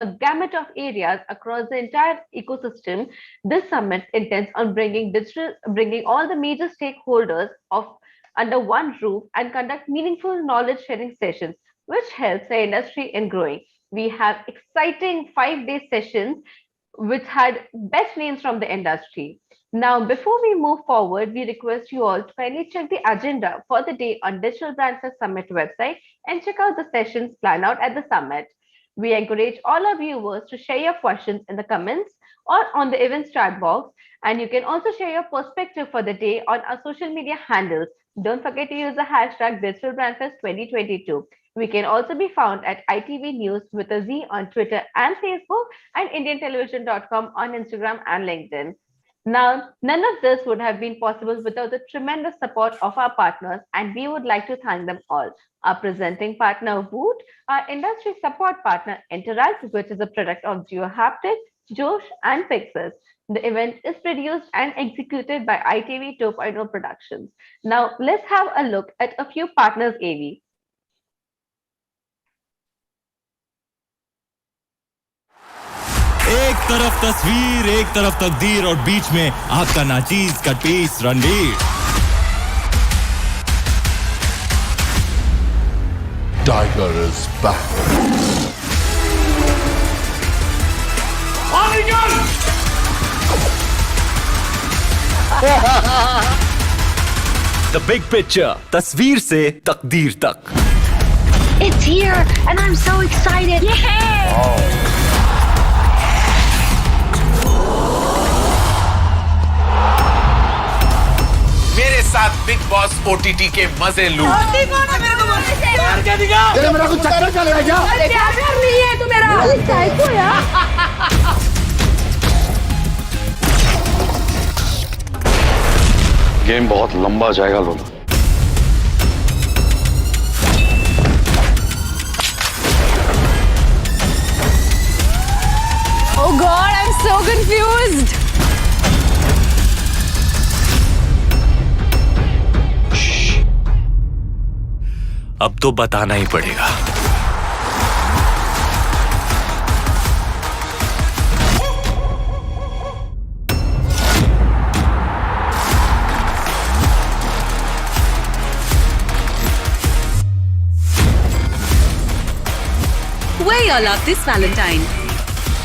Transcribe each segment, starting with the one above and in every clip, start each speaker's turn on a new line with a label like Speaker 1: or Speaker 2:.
Speaker 1: a gamut of areas across the entire ecosystem. This summit intends on bringing all the major stakeholders of under one roof and conduct meaningful knowledge sharing sessions, which helps the industry in growing. We have exciting 5 day sessions which had best names from the industry. Now, before we move forward, we request you all to kindly check the agenda for the day on Digital Brand Fest Summit website and check out the sessions planned out at the summit. We encourage all our viewers to share your questions in the comments or on the events chat box, and you can also share your perspective for the day on our social media handles. Don't forget to use the hashtag Digital Brand Fest 2022. We can also be found at ITV News with a Z on Twitter and Facebook and IndianTelevision.com on Instagram and LinkedIn. Now, none of this would have been possible without the tremendous support of our partners, and we would like to thank them all. Our presenting partner, Woot, our industry support partner, Interact, which is a product of GeoHaptic, Josh, and Pixis. The event is produced and executed by ITV 2.0 Productions. Now, let's have a look at a few partners, AV.
Speaker 2: एक तरफ तस्वीर, एक तरफ तकदीर और बीच में आपका नाचीज का piece Ranveer.
Speaker 3: Tiger is back.
Speaker 2: The big picture, तस्वीर से तकदीर तक।
Speaker 4: It's here and I'm so excited. Yeah!
Speaker 3: Oh.
Speaker 5: मेरे साथ बिग बॉस ओटीटी के मजे लूट।
Speaker 3: तेरे मेरा कुछ चक्कर चलेगा क्या?
Speaker 4: क्या कर रही है तू मेरा? साइको यार।
Speaker 6: गेम बहुत लंबा जाएगा लोला।
Speaker 4: Oh God, I'm so confused.
Speaker 2: अब तो बताना ही पड़ेगा।
Speaker 7: Where y'all up this Valentine?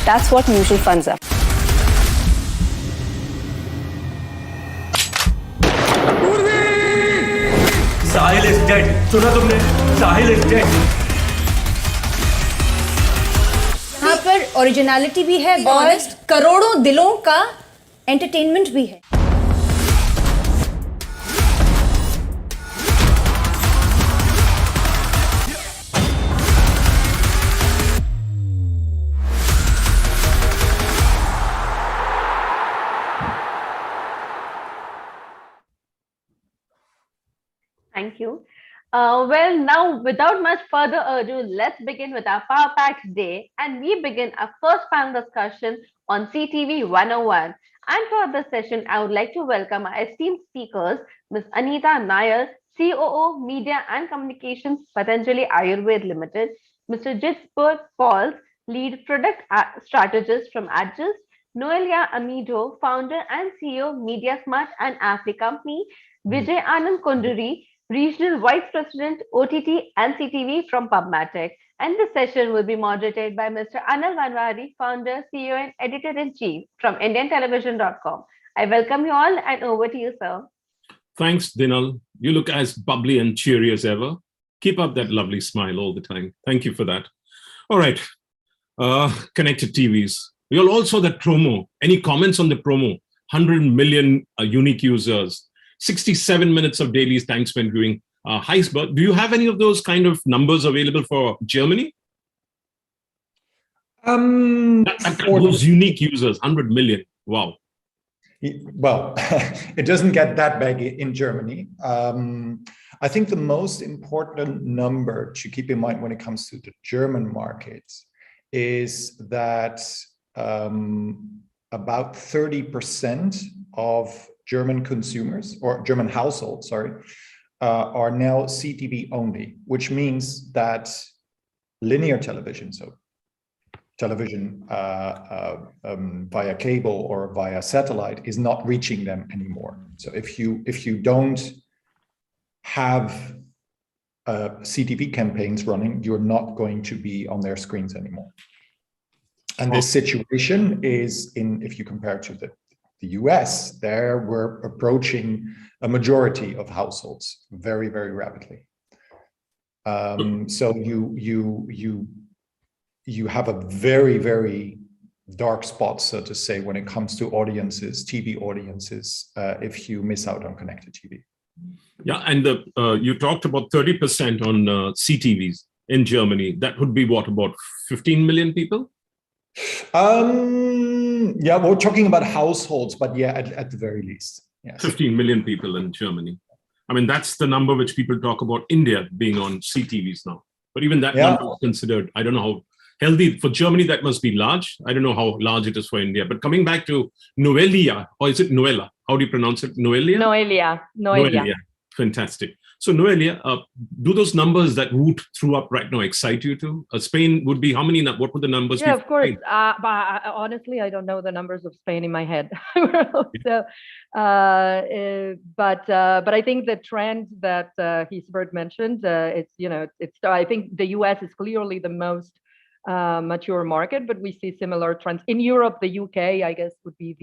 Speaker 8: That's what mutual funds are.
Speaker 9: Sahil is dead. सुना तुमने? साहिल is dead.
Speaker 8: यहाँ पर ओरिजिनलिटी भी है और करोड़ों दिलों का एंटरटेनमेंट भी है।
Speaker 1: Thank you. Well, now, without much further ado, let's begin with our Power Packed Day. And we begin our first panel discussion on CTV 101. And for this session, I would like to welcome our esteemed speakers, Ms. Anita Nair, COO, Media and Communications, Patanjali Ayurved Limited, Mr. Jitsburg Pauls, Lead Product Strategist from Adjust, Noelia Amido, Founder and CEO, MediaSmart and Apply Company, Vijay Anand Kunduri, Regional Vice President, OTT and CTV from PubMatic. And this session will be moderated by Mr. Anil Vanwari, Founder, CEO and Editor-in-Chief from IndianTelevision.com. I welcome you all and over to you, sir.
Speaker 10: Thanks, Dinal. You look as bubbly and cheery as ever. Keep up that lovely smile all the time. Thank you for that. All right, connected TVs. We all saw that promo. Any comments on the promo? 100 million unique users. 67 minutes of daily time spent viewing. Do you have any of those kind of numbers available for Germany? Those unique users, 100 million. Wow.
Speaker 11: Well, it doesn't get that big in Germany. I think the most important number to keep in mind when it comes to the German market is that about 30% of German consumers or German households, are now CTV only, which means that linear television, so television via cable or via satellite is not reaching them anymore. So if you don't have CTV campaigns running, you're not going to be on their screens anymore. And this situation is if you compare to the US, there we're approaching a majority of households very, very rapidly. So you have a very, very dark spot, so to say, when it comes to audiences, TV audiences, if you miss out on connected TV.
Speaker 10: Yeah, and you talked about 30% on CTVs in Germany. That would be what, about 15 million people?
Speaker 11: Yeah, we're talking about households, but yeah, at the very least. Yes.
Speaker 10: 15 million people in Germany. I mean, that's the number which people talk about India being on CTVs now. But even that number is considered, I don't know how healthy. For Germany, that must be large. I don't know how large it is for India. But coming back to Noelia, or is it Noella? How do you pronounce it? Noelia? Noelia. Fantastic. So Noelia, do those numbers that Woot threw up right now excite you too? Spain would be how many? What would the numbers be?
Speaker 6: Yeah, of course. But honestly, I don't know the numbers of Spain in my head. So, but I think the trend that Gisbert mentioned, I think the US is clearly the most mature market, but we see similar trends in Europe. The UK, I guess, would be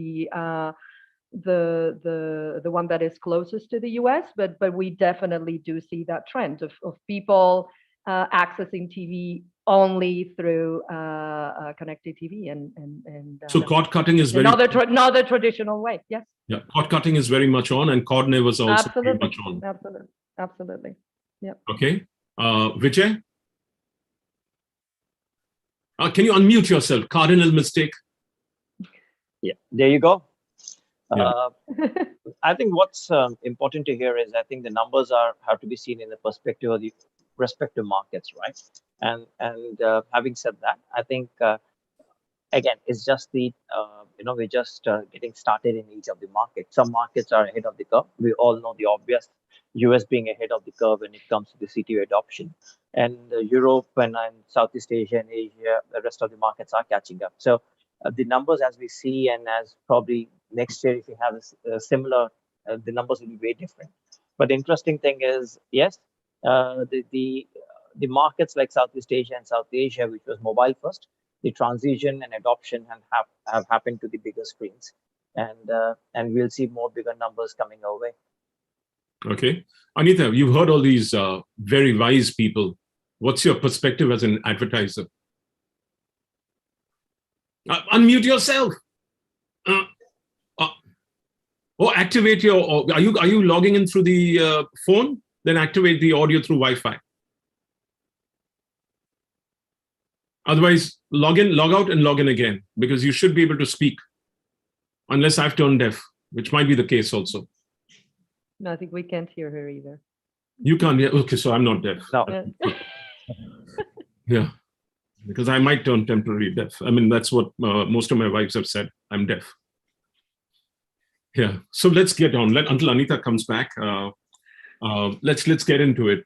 Speaker 6: the one that is closest to the US, but we definitely do see that trend of people accessing TV only through connected TV and
Speaker 10: so cord cutting is very
Speaker 6: not the traditional way. Yes.
Speaker 10: Yeah, cord cutting is very much on, and cord nevers also very much on.
Speaker 6: Absolutely. Yeah.
Speaker 10: Okay, Vijay, can you unmute yourself? Cardinal mistake.
Speaker 12: Yeah, there you go.
Speaker 10: Yeah.
Speaker 12: I think what's important to hear is I think the numbers have to be seen in the perspective of the respective markets, right? And having said that, I think again it's just we're just getting started in each of the markets. Some markets are ahead of the curve. We all know the obvious, US being ahead of the curve when it comes to the CTV adoption, and Europe and Southeast Asia and Asia, the rest of the markets are catching up. So the numbers as we see, and as probably next year, if we have a similar, the numbers will be very different. But the interesting thing is, yes, the markets like Southeast Asia and South Asia, which was mobile first, the transition and adoption have happened to the bigger screens, and we'll see more bigger numbers coming our way.
Speaker 10: Okay, Anita, you've heard all these very wise people. What's your perspective as an advertiser? Unmute yourself. Or activate your. Are you logging in through the phone? Then activate the audio through Wi-Fi. Otherwise, log in, log out, and log in again, because you should be able to speak, unless I've turned deaf, which might be the case also.
Speaker 6: No, I think we can't hear her either.
Speaker 10: You can't hear. Okay, so I'm not deaf.
Speaker 12: No.
Speaker 10: Yeah, because I might turn temporarily deaf. I mean, that's what most of my wives have said. I'm deaf. Yeah, so let's get on. Until Anita comes back, let's get into it.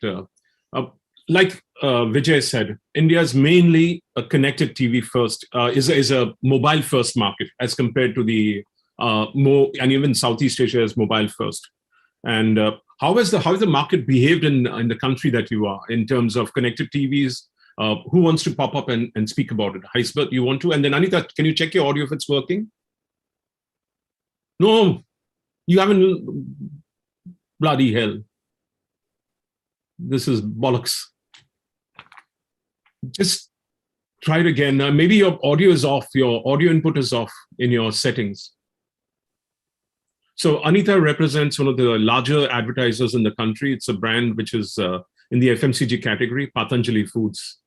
Speaker 10: Like Vijay said, India is mainly a connected TV first, is a mobile first market as compared to the and even Southeast Asia is mobile first. And how has the market behaved in the country that you are in terms of connected TVs? Who wants to pop up and speak about it? Gisbert, you want to? And then Anita, can you check your audio if it's working? No, you haven't. Bloody hell. This is bollocks. Just try it again. Maybe your audio is off, your audio input is off in your settings. So Anita represents one of the larger advertisers in the country. It's a brand which is in the FMCG category, Patanjali Foods.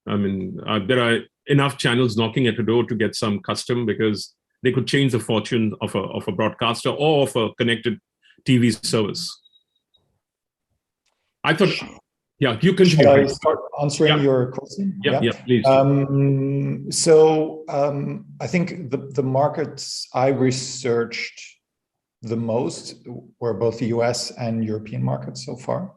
Speaker 10: I mean, there are enough channels knocking at the door to get some custom, because they could change the fortune of a broadcaster or of a connected TV service. I thought, yeah, you can.
Speaker 11: Shall I start answering your question?
Speaker 10: Yeah, please.
Speaker 11: So I think the markets I researched the most were both the US and European markets so far.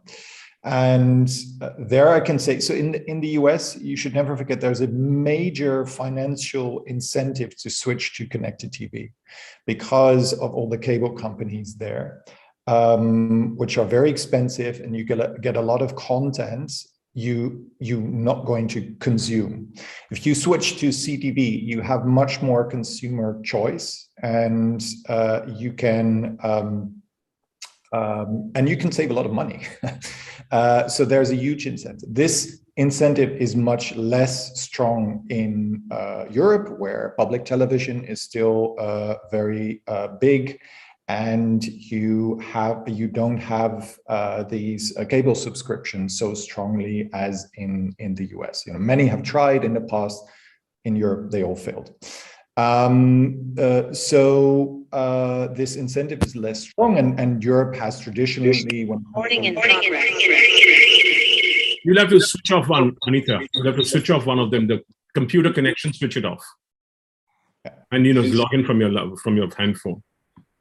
Speaker 11: And there I can say, so in the US, you should never forget there's a major financial incentive to switch to connected TV because of all the cable companies there, which are very expensive, and you get a lot of content you're not going to consume. If you switch to CTV, you have much more consumer choice, and you can save a lot of money. So there's a huge incentive. This incentive is much less strong in Europe, where public television is still very big, and you don't have these cable subscriptions so strongly as in the US. Many have tried in the past. In Europe, they all failed. This incentive is less strong, and Europe has traditionally.
Speaker 10: You'll have to switch off one, Anita. You'll have to switch off one of them. The computer connection, switch it off, and log in from your handphone.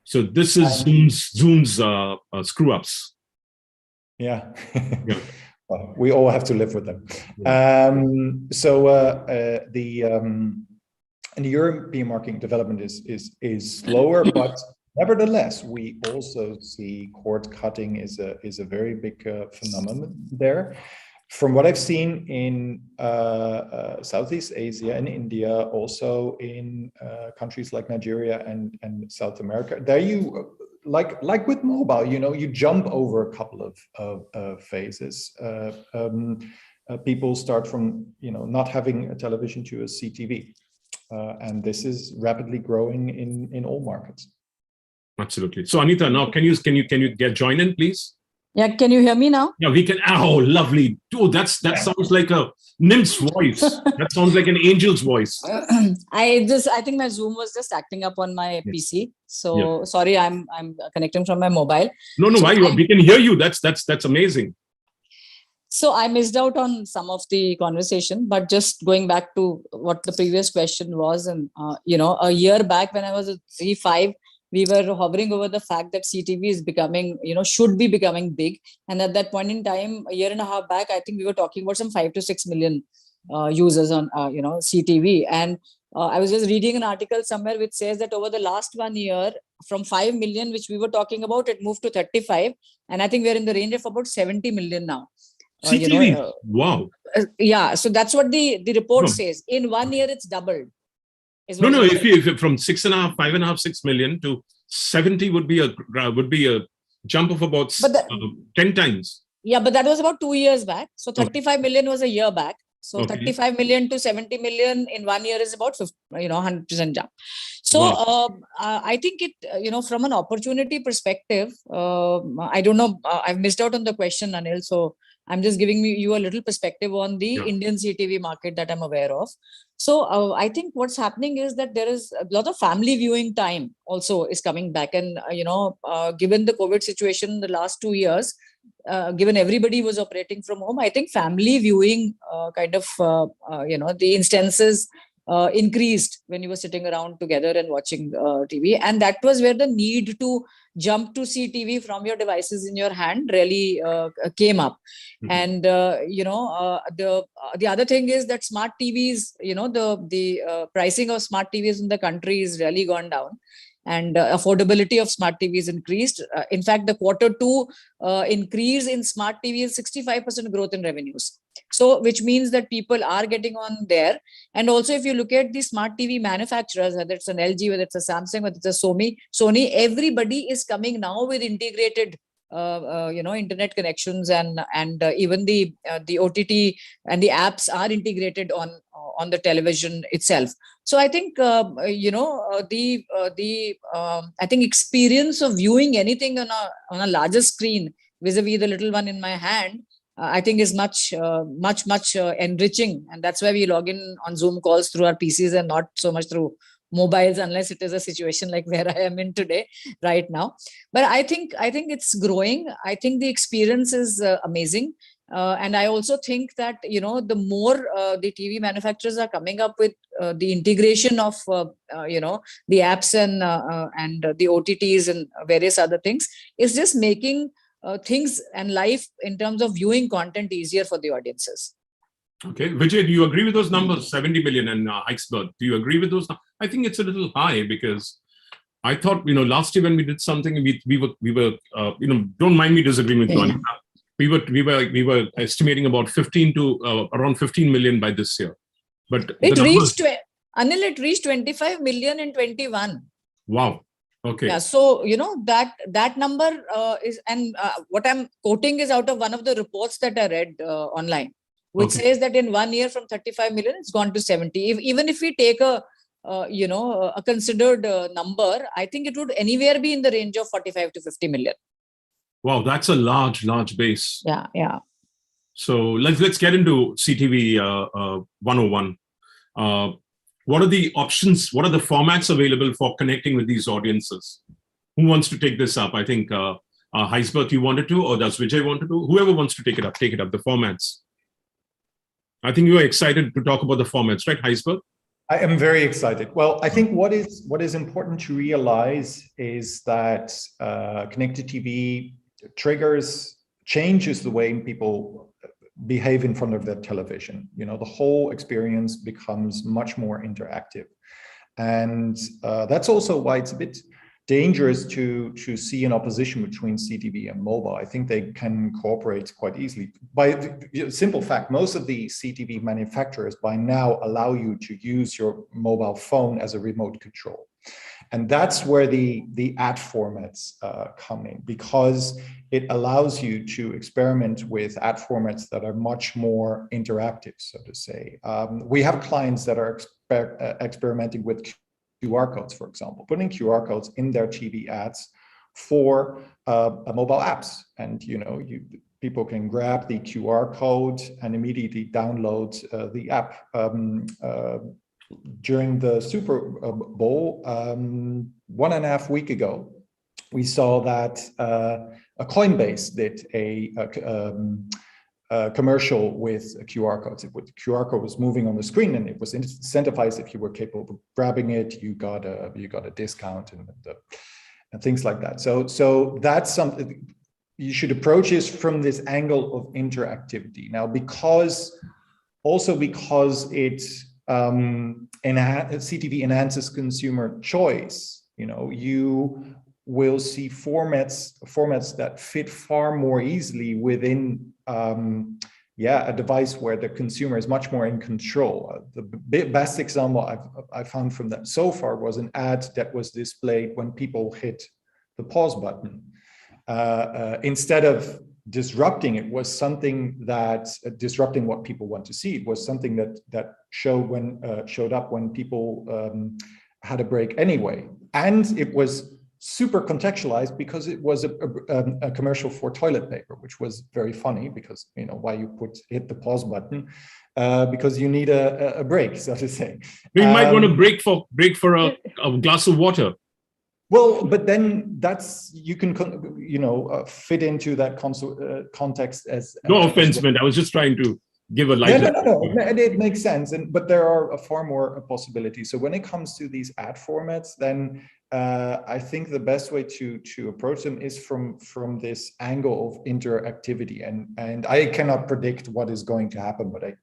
Speaker 10: So this is Zoom's screw-ups.
Speaker 11: Yeah.
Speaker 10: Yeah.
Speaker 11: Well, we all have to live with them. And the European market development is slower, but nevertheless, we also see cord cutting is a very big phenomenon there. From what I've seen in Southeast Asia and India, also in countries like Nigeria and South America, there you like with mobile, you jump over a couple of phases. People start from not having a television to a CTV. And this is rapidly growing in all markets.
Speaker 10: Absolutely. So Anita, now can you join in, please?
Speaker 13: Yeah, can you hear me now?
Speaker 10: Yeah, we can. Oh, lovely. Dude, that sounds like a nymph's voice. That sounds like an angel's voice.
Speaker 13: I think my Zoom was just acting up on my PC. So sorry, I'm connecting from my mobile.
Speaker 10: No, we can hear you. That's amazing.
Speaker 13: So I missed out on some of the conversation, but just going back to what the previous question was, and a year back when I was at Z5, we were hovering over the fact that CTV is becoming, should be becoming big. And at that point in time, a year and a half back, I think we were talking about some 5 to 6 million users on, CTV. And I was just reading an article somewhere which says that over the last 1 year, from 5 million, which we were talking about, it moved to 35. And I think we're in the range of about 70 million now.
Speaker 10: CTV, wow.
Speaker 13: Yeah, so that's what the report says. In 1 year, it's doubled.
Speaker 10: No. If from 5.5, 6 million to 70 would be a jump of about 10 times.
Speaker 13: Yeah, but that was about 2 years back. So 35 million was a year back. So 35 million to 70 million in 1 year is about 100% jump. So I think it, from an opportunity perspective, I don't know, I've missed out on the question, Anil. So I'm just giving you a little perspective on the Indian CTV market that I'm aware of. So I think what's happening is that there is a lot of family viewing time also is coming back. And, given the COVID situation the last 2 years, given everybody was operating from home, I think family viewing the instances increased when you were sitting around together and watching TV. And that was where the need to jump to see TV from your devices in your hand really came up. Mm-hmm. And, the other thing is that smart TVs, the pricing of smart TVs in the country is really gone down. And affordability of smart TVs increased. In fact, the Q2 increase in smart TV is 65% growth in revenues. So, which means that people are getting on there. And also, if you look at the smart TV manufacturers, whether it's an LG, whether it's a Samsung, whether it's a Sony, everybody is coming now with integrated internet connections, and even the OTT and the apps are integrated on the television itself. So I think I think experience of viewing anything on a larger screen vis-a-vis the little one in my hand, I think is much enriching, and that's why we log in on Zoom calls through our PCs and not so much through mobiles, unless it is a situation like where I am in today, right now. But I think it's growing. I think the experience is amazing. And I also think that, the more the TV manufacturers are coming up with the integration of, the apps and the OTTs and various other things, is just making things and life in terms of viewing content easier for the audiences.
Speaker 10: Okay, Vijay, do you agree with those numbers? 70 million and Iceberg. Do you agree with those? I think it's a little high because I thought, last year when we did something, we were don't mind me disagreeing with you, Anita. We were estimating about 15 to around 15 million by this year. But
Speaker 13: Anil, it reached 25 million in 21.
Speaker 10: Wow. Okay.
Speaker 13: Yeah. So, that number is, and what I'm quoting is out of one of the reports that I read online, which says that in 1 year from 35 million, it's gone to 70. Even if we take a considered number, I think it would anywhere be in the range of 45 to 50 million.
Speaker 10: Wow, that's a large base.
Speaker 13: Yeah.
Speaker 10: So let's get into CTV 101. What are the options? What are the formats available for connecting with these audiences? Who wants to take this up? I think Heisberg, you wanted to, or does Vijay want to do? Whoever wants to take it up, the formats. I think you are excited to talk about the formats, right, Heisberg?
Speaker 11: I am very excited. Well, I think what is important to realize is that connected TV changes the way people behave in front of their television. The whole experience becomes much more interactive. And that's also why it's a bit dangerous to see an opposition between CTV and mobile. I think they can cooperate quite easily. By the simple fact, most of the CTV manufacturers by now allow you to use your mobile phone as a remote control. And that's where the ad formats come in, because it allows you to experiment with ad formats that are much more interactive, so to say. We have clients that are experimenting with QR codes, for example, putting QR codes in their TV ads for mobile apps. And, people can grab the QR code and immediately download the app. During the Super Bowl, 1.5 weeks ago, we saw that a Coinbase did a commercial with QR codes. The QR code was moving on the screen, and it was incentivized. If you were capable of grabbing it, you got a discount and things like that. So that's something you should approach this from this angle of interactivity. Now, because it CTV enhances consumer choice, you will see formats that fit far more easily within a device where the consumer is much more in control. The best example I found from that so far was an ad that was displayed when people hit the pause button. Instead of disrupting, it was something that disrupting what people want to see. It was something that showed up when people had a break anyway, and it was super contextualized because it was a commercial for toilet paper, which was very funny because why you hit the pause button because you need a break, so to say.
Speaker 10: You might want to break for a glass of water.
Speaker 11: Well, but then you can fit into that context as
Speaker 10: no offense meant. I was just trying to give a light.
Speaker 11: No. It makes sense, but there are far more possibilities. So when it comes to these ad formats, then I think the best way to approach them is from this angle of interactivity, and I cannot predict what is going to happen, but I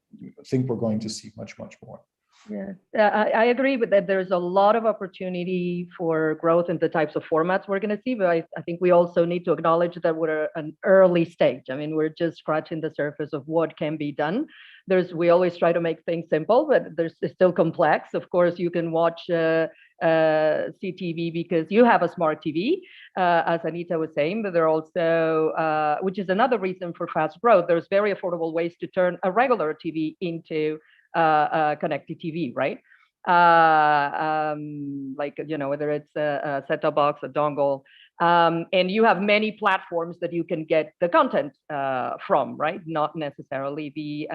Speaker 11: think we're going to see much more.
Speaker 6: Yeah, I agree with that. There's a lot of opportunity for growth in the types of formats we're going to see, but I think we also need to acknowledge that we're at an early stage. I mean, we're just scratching the surface of what can be done. We always try to make things simple, but it's still complex. Of course, you can watch CTV because you have a smart TV, as Anita was saying, but there are also, which is another reason for fast growth, there's very affordable ways to turn a regular TV into connected TV, right? Whether it's a set-top box, a dongle, and you have many platforms that you can get the content from, right? Not necessarily the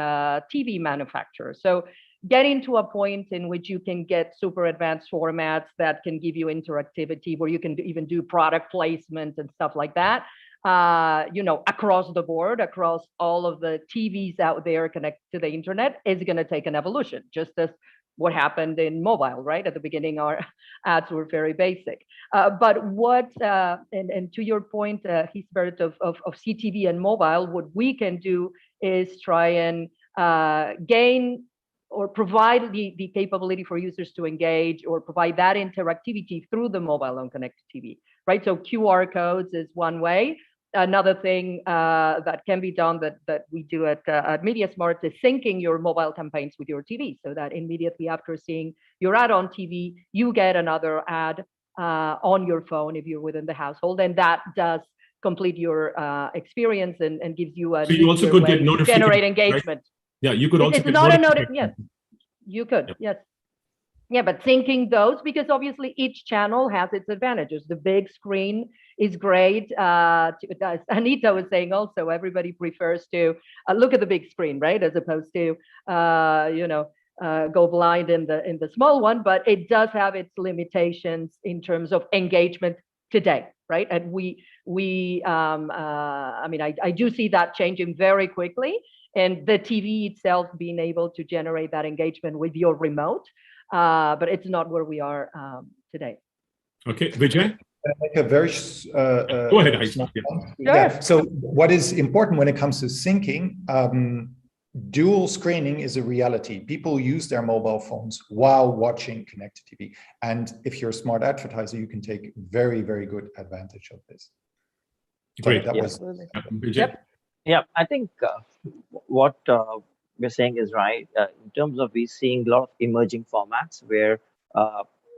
Speaker 6: TV manufacturer. So getting to a point in which you can get super advanced formats that can give you interactivity, where you can even do product placement and stuff like that, across the board, across all of the TVs out there connected to the internet, is going to take an evolution, just as what happened in mobile, right? At the beginning, our ads were very basic. But what, and to your point, Hisbert, of CTV and mobile, what we can do is try and gain or provide the capability for users to engage or provide that interactivity through the mobile on connected TV, right? So QR codes is one way. Another thing that can be done that we do at MediaSmart is syncing your mobile campaigns with your TV, so that immediately after seeing your ad on TV, you get another ad on your phone if you're within the household, and that does complete your experience and gives you a
Speaker 10: so you also could get notifications,
Speaker 6: generate engagement.
Speaker 10: Right? Yeah, you could also
Speaker 6: it's
Speaker 10: get
Speaker 6: not a
Speaker 10: notifications.
Speaker 6: Yes, you could.
Speaker 10: Yep.
Speaker 6: Yes. Yeah, but syncing those, because obviously each channel has its advantages. The big screen is great. As Anita was saying also, everybody prefers to look at the big screen, right? As opposed to, go blind in the small one, but it does have its limitations in terms of engagement today, right? And I do see that changing very quickly, and the TV itself being able to generate that engagement with your remote. But it's not where we are today.
Speaker 10: Okay, Vijay?
Speaker 11: Make a very
Speaker 10: go ahead.
Speaker 11: Yeah. So what is important when it comes to syncing, dual screening is a reality. People use their mobile phones while watching connected TV. And if you're a smart advertiser, you can take very, very good advantage of this.
Speaker 10: Great.
Speaker 11: That was
Speaker 10: Vijay?
Speaker 12: Yeah, I think what we're saying is right. In terms of we seeing a lot of emerging formats where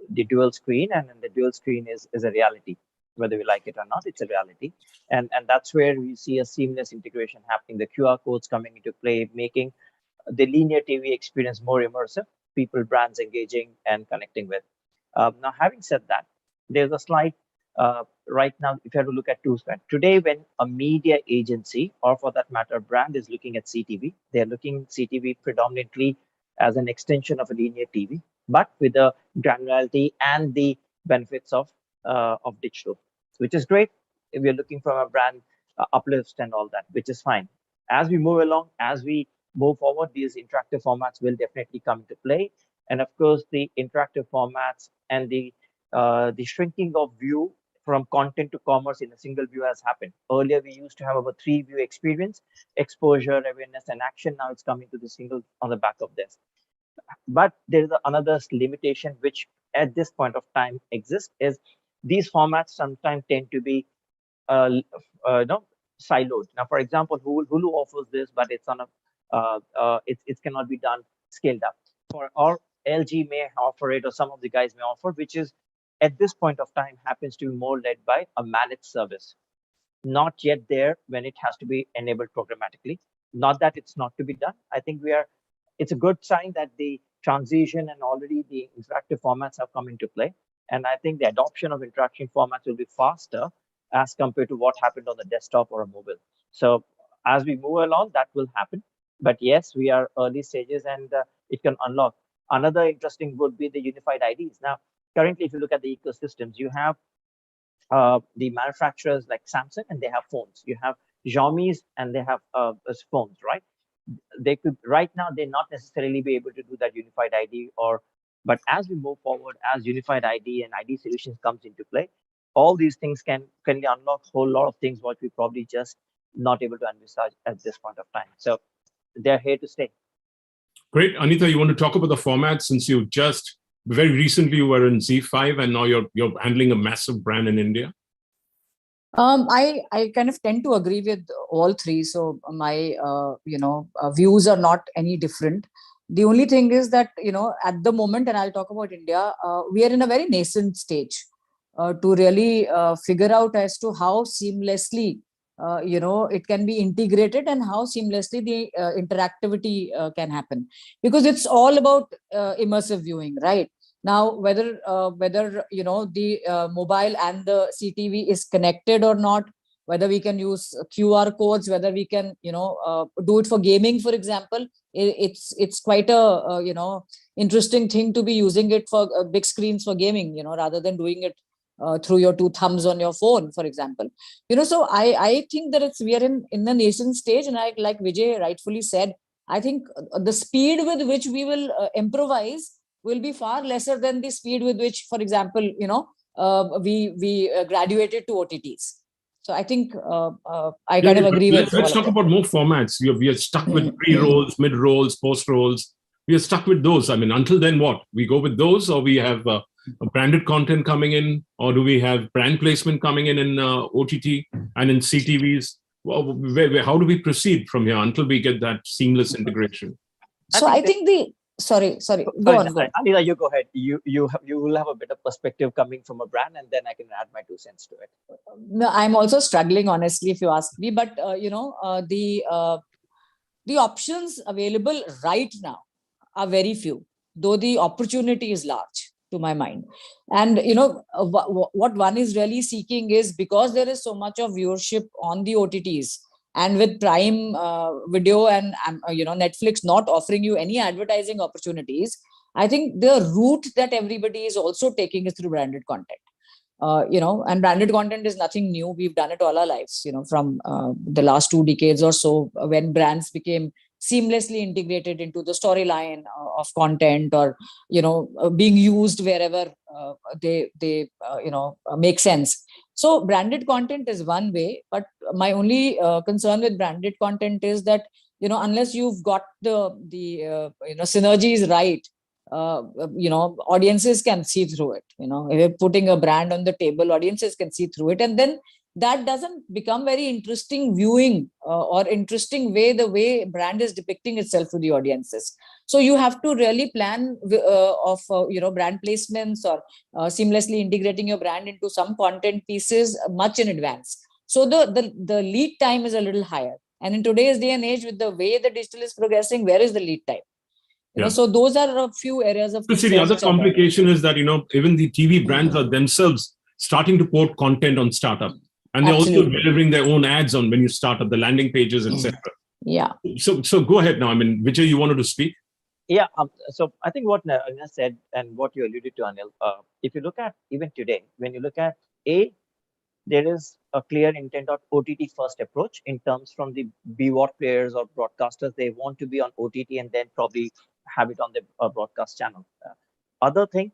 Speaker 12: the dual screen and the dual screen is a reality, whether we like it or not, it's a reality. And that's where we see a seamless integration happening, the QR codes coming into play, making the linear TV experience more immersive, people, brands engaging and connecting with. Now, having said that, there's a slight right now, if you have to look at two sides. Today, when a media agency, or for that matter, brand is looking at CTV, they're looking at CTV predominantly as an extension of a linear TV, but with the granularity and the benefits of digital, which is great if we're looking from a brand uplift and all that, which is fine. As we move along, as we move forward, these interactive formats will definitely come into play. And of course, the interactive formats and the shrinking of view from content to commerce in a single view has happened. Earlier, we used to have a 3-view experience, exposure, awareness, and action. Now it's coming to the single on the back of this. But there is another limitation which at this point of time exists, is these formats sometimes tend to be siloed. Now, for example, Hulu offers this, but it's on it cannot be done scaled up. Or LG may offer it, or some of the guys may offer, which is at this point of time happens to be more led by a managed service, not yet there when it has to be enabled programmatically. Not that it's not to be done. I think it's a good sign that the transition and already the interactive formats have come into play. And I think the adoption of interaction formats will be faster as compared to what happened on the desktop or a mobile. So as we move along, that will happen. But yes, we are early stages, and it can unlock. Another interesting would be the unified IDs. Now, currently, if you look at the ecosystems, you have the manufacturers like Samsung, and they have phones. You have Xiaomi's, and they have phones, right? They could right now they not necessarily be able to do that unified ID, but as we move forward, as unified ID and ID solutions comes into play, all these things can unlock a whole lot of things what we probably just not able to envisage at this point of time. So they're here to stay.
Speaker 10: Great. Anita, you want to talk about the format, since you just very recently you were in Z5 and now you're handling a massive brand in India?
Speaker 13: I kind of tend to agree with all three. So my, views are not any different. The only thing is that, at the moment, and I'll talk about India, we are in a very nascent stage to really figure out as to how seamlessly, it can be integrated and how seamlessly the interactivity can happen. Because it's all about immersive viewing, right? Now, whether the mobile and the CTV is connected or not, whether we can use QR codes, whether we can, do it for gaming, for example, it's quite a, interesting thing to be using it for big screens for gaming, rather than doing it through your 2 thumbs on your phone, for example. So I think that we are in the nascent stage, and like Vijay rightfully said, I think the speed with which we will improvise will be far lesser than the speed with which, for example, we graduated to OTTs. So I think I kind of agree with.
Speaker 10: Let's talk about more formats. We are stuck with pre-rolls, mid-rolls, post-rolls. We are stuck with those. I mean, until then, what? We go with those, or we have a branded content coming in, or do we have brand placement coming in OTT and in CTVs? Well, how do we proceed from here until we get that seamless integration?
Speaker 13: So I think sorry, go on.
Speaker 12: Anita, you go ahead. You will have a better perspective coming from a brand, and then I can add my 2 cents to it.
Speaker 13: No, I'm also struggling, honestly, if you ask me. But the options available right now are very few, though the opportunity is large, to my mind. And what one is really seeking is, because there is so much of viewership on the OTTs, and with Prime Video and Netflix not offering you any advertising opportunities, I think the route that everybody is also taking is through branded content. And branded content is nothing new. We've done it all our lives, from the last 2 decades or so, when brands became seamlessly integrated into the storyline of content, or being used wherever they make sense. So branded content is one way, but my only concern with branded content is that unless you've got the synergies right, audiences can see through it. If you're putting a brand on the table, audiences can see through it, and then that doesn't become very interesting viewing or interesting the way brand is depicting itself to the audiences. So you have to really plan brand placements, or seamlessly integrating your brand into some content pieces much in advance. So the lead time is a little higher. And in today's day and age, with the way the digital is progressing, where is the lead time? So those are a few areas of concern.
Speaker 10: The other complication is that even the TV brands are themselves starting to port content on startup. And they're also delivering their own ads on when you start up the landing pages, etc.
Speaker 13: Yeah.
Speaker 10: So go ahead now. I mean, Vijay, you wanted to speak?
Speaker 12: Yeah. So I think what Anil said and what you alluded to, Anil, if you look at even today, when you look at there is a clear intent of OTT first approach in terms from the BVOD players or broadcasters. They want to be on OTT and then probably have it on the broadcast channel. Other thing,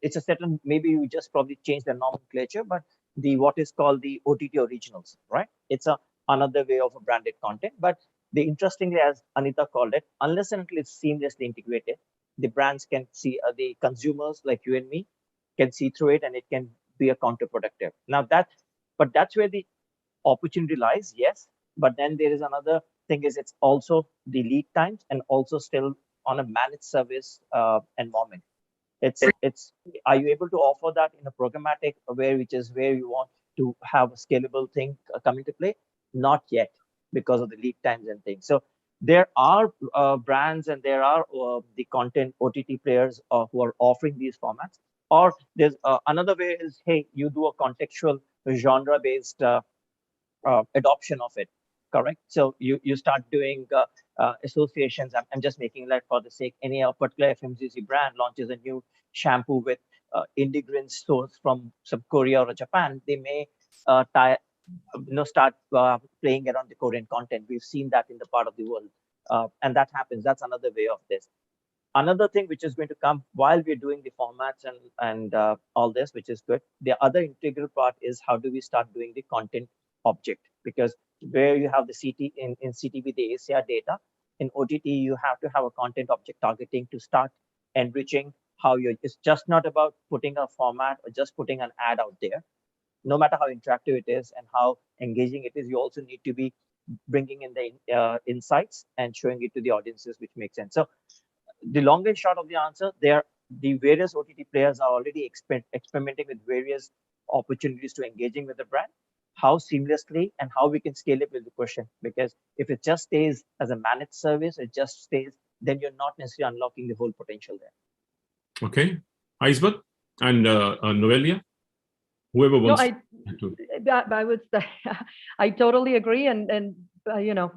Speaker 12: it's a certain, maybe you just probably change the nomenclature, but what is called the OTT originals, right? It's another way of a branded content. But interestingly, as Anita called it, unless and until it's seamlessly integrated, the brands can see, the consumers like you and me can see through it, and it can be a counterproductive. Now that's where the opportunity lies, yes. But then there is another thing, is it's also the lead times, and also still on a managed service environment. It's are you able to offer that in a programmatic way, which is where you want to have a scalable thing come into play? Not yet, because of the lead times and things. So there are brands, and there are the content OTT players who are offering these formats. Or there's another way is, hey, you do a contextual genre-based adoption of it. Correct. So you start doing associations. I'm just making that for the sake. Any particular FMCG brand launches a new shampoo with ingredients sourced from some Korea or Japan, they may start playing around the Korean content. We've seen that in the part of the world, and that happens. That's another way of this. Another thing which is going to come while we're doing the formats and all this, which is good. The other integral part is, how do we start doing the content object? Because where you have the in CTV, the ACR data, in OTT, you have to have a content object targeting to start enriching how it's just not about putting a format or just putting an ad out there. No matter how interactive it is and how engaging it is, you also need to be bringing in the insights and showing it to the audiences, which makes sense. So the long and short of the answer, the various OTT players are already experimenting with various opportunities to engaging with the brand. How seamlessly and how we can scale it is the question. Because if it just stays as a managed service, then you're not necessarily unlocking the whole potential there.
Speaker 10: Okay. Iceberg and Noelia, whoever wants
Speaker 6: I would say I totally agree. And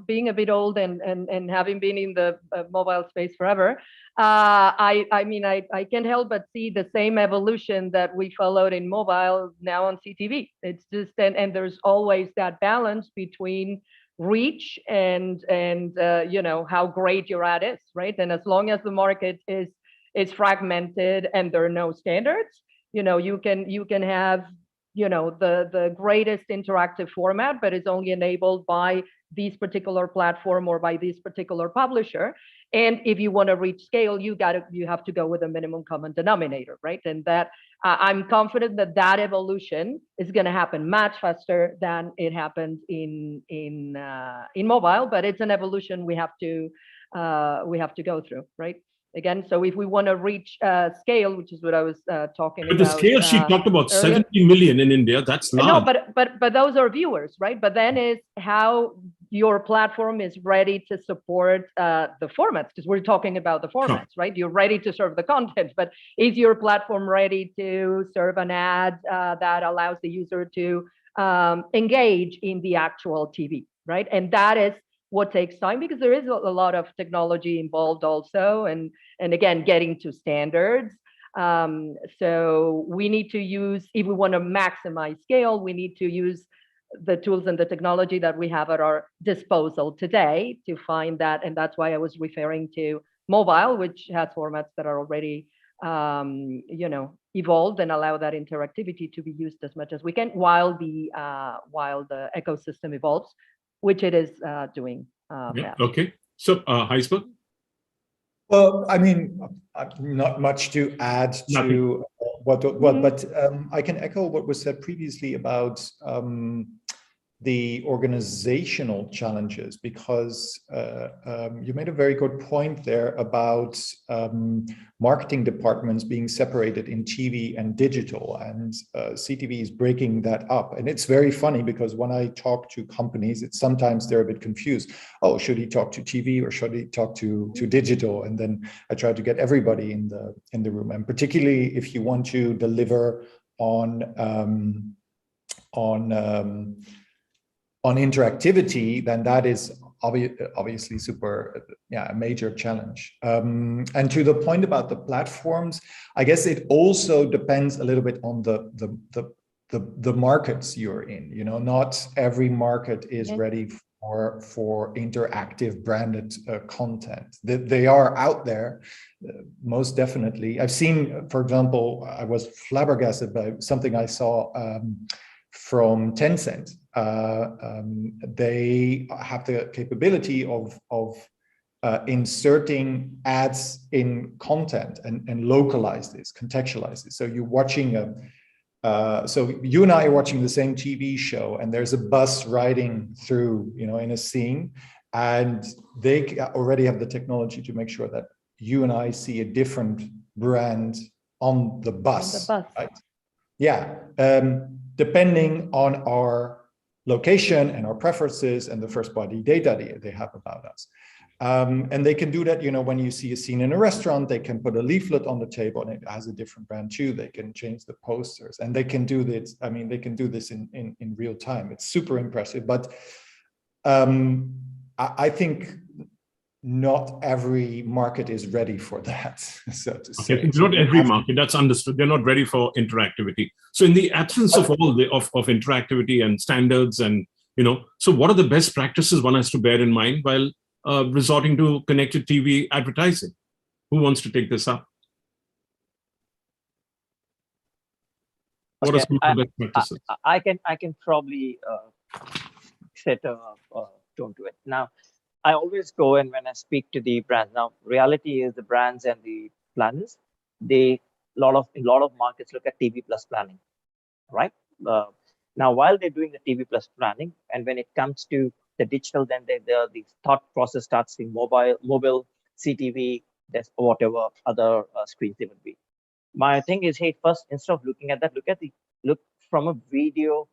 Speaker 6: being a bit old and having been in the mobile space forever, I can't help but see the same evolution that we followed in mobile now on CTV. It's just, and there's always that balance between reach and how great your ad is, right? And as long as the market is is fragmented and there are no standards. You know, you can have, you know, the greatest interactive format, but it's only enabled by this particular platform or by this particular publisher. And if you want to reach scale, you have to go with a minimum common denominator, right? And that I'm confident that evolution is going to happen much faster than it happened in mobile, but it's an evolution we have to go through, right? Again, so if we want to reach scale, which is what I was talking about.
Speaker 10: But the scale she talked about,
Speaker 6: earlier,
Speaker 10: 70 million in India, that's large.
Speaker 6: No, but those are viewers, right? But then is how your platform is ready to support the formats, because we're talking about the formats, right? You're ready to serve the content, but is your platform ready to serve an ad that allows the user to engage in the actual TV, right? And that is what takes time, because there is a lot of technology involved also, and again, getting to standards. So we need to use, if we want to maximize scale, we need to use the tools and the technology that we have at our disposal today to find that. And that's why I was referring to mobile, which has formats that are already, you know, evolved and allow that interactivity to be used as much as we can while the ecosystem evolves, which it is doing.
Speaker 10: Okay. So, Heisberg?
Speaker 11: Well, I mean, not much to add to what but I can echo what was said previously about the organizational challenges, because you made a very good point there about marketing departments being separated in TV and digital, and CTV is breaking that up. And it's very funny, because when I talk to companies, it's sometimes they're a bit confused. Oh, should he talk to TV or should he talk to digital? And then I try to get everybody in the room, and particularly if you want to deliver on interactivity, then that is obviously a major challenge. And to the point about the platforms, I guess it also depends a little bit on the markets you're in. You know, not every market is ready for interactive branded content. They are out there, most definitely. I've seen, for example, I was flabbergasted by something I saw from Tencent. They have the capability of inserting ads in content and localize this, contextualize this. So you're watching so you and I are watching the same TV show, and there's a bus riding through, you know, in a scene, and they already have the technology to make sure that you and I see a different brand on the bus. Right? Yeah. Depending on our location and our preferences and the first-party data they have about us. And they can do that, you know, when you see a scene in a restaurant, they can put a leaflet on the table and it has a different brand too. They can change the posters, and they can do this. I mean, they can do this in real time. It's super impressive. But I think not every market is ready for that, so to say.
Speaker 10: Okay, not every market, that's understood. They're not ready for interactivity. So in the absence of all of interactivity and standards and, you know, so what are the best practices one has to bear in mind while resorting to connected TV advertising? Who wants to take this up? What are some of the best practices?
Speaker 12: I can probably set a tone to it. Now, I always go, and when I speak to the brands, now reality is the brands and the planners, in a lot of markets look at TV plus planning, right? Now, while they're doing the TV plus planning, and when it comes to the digital, then the thought process starts in mobile, CTV, that's whatever other screens they would be. My thing is, hey, first, instead of looking at that, look from a video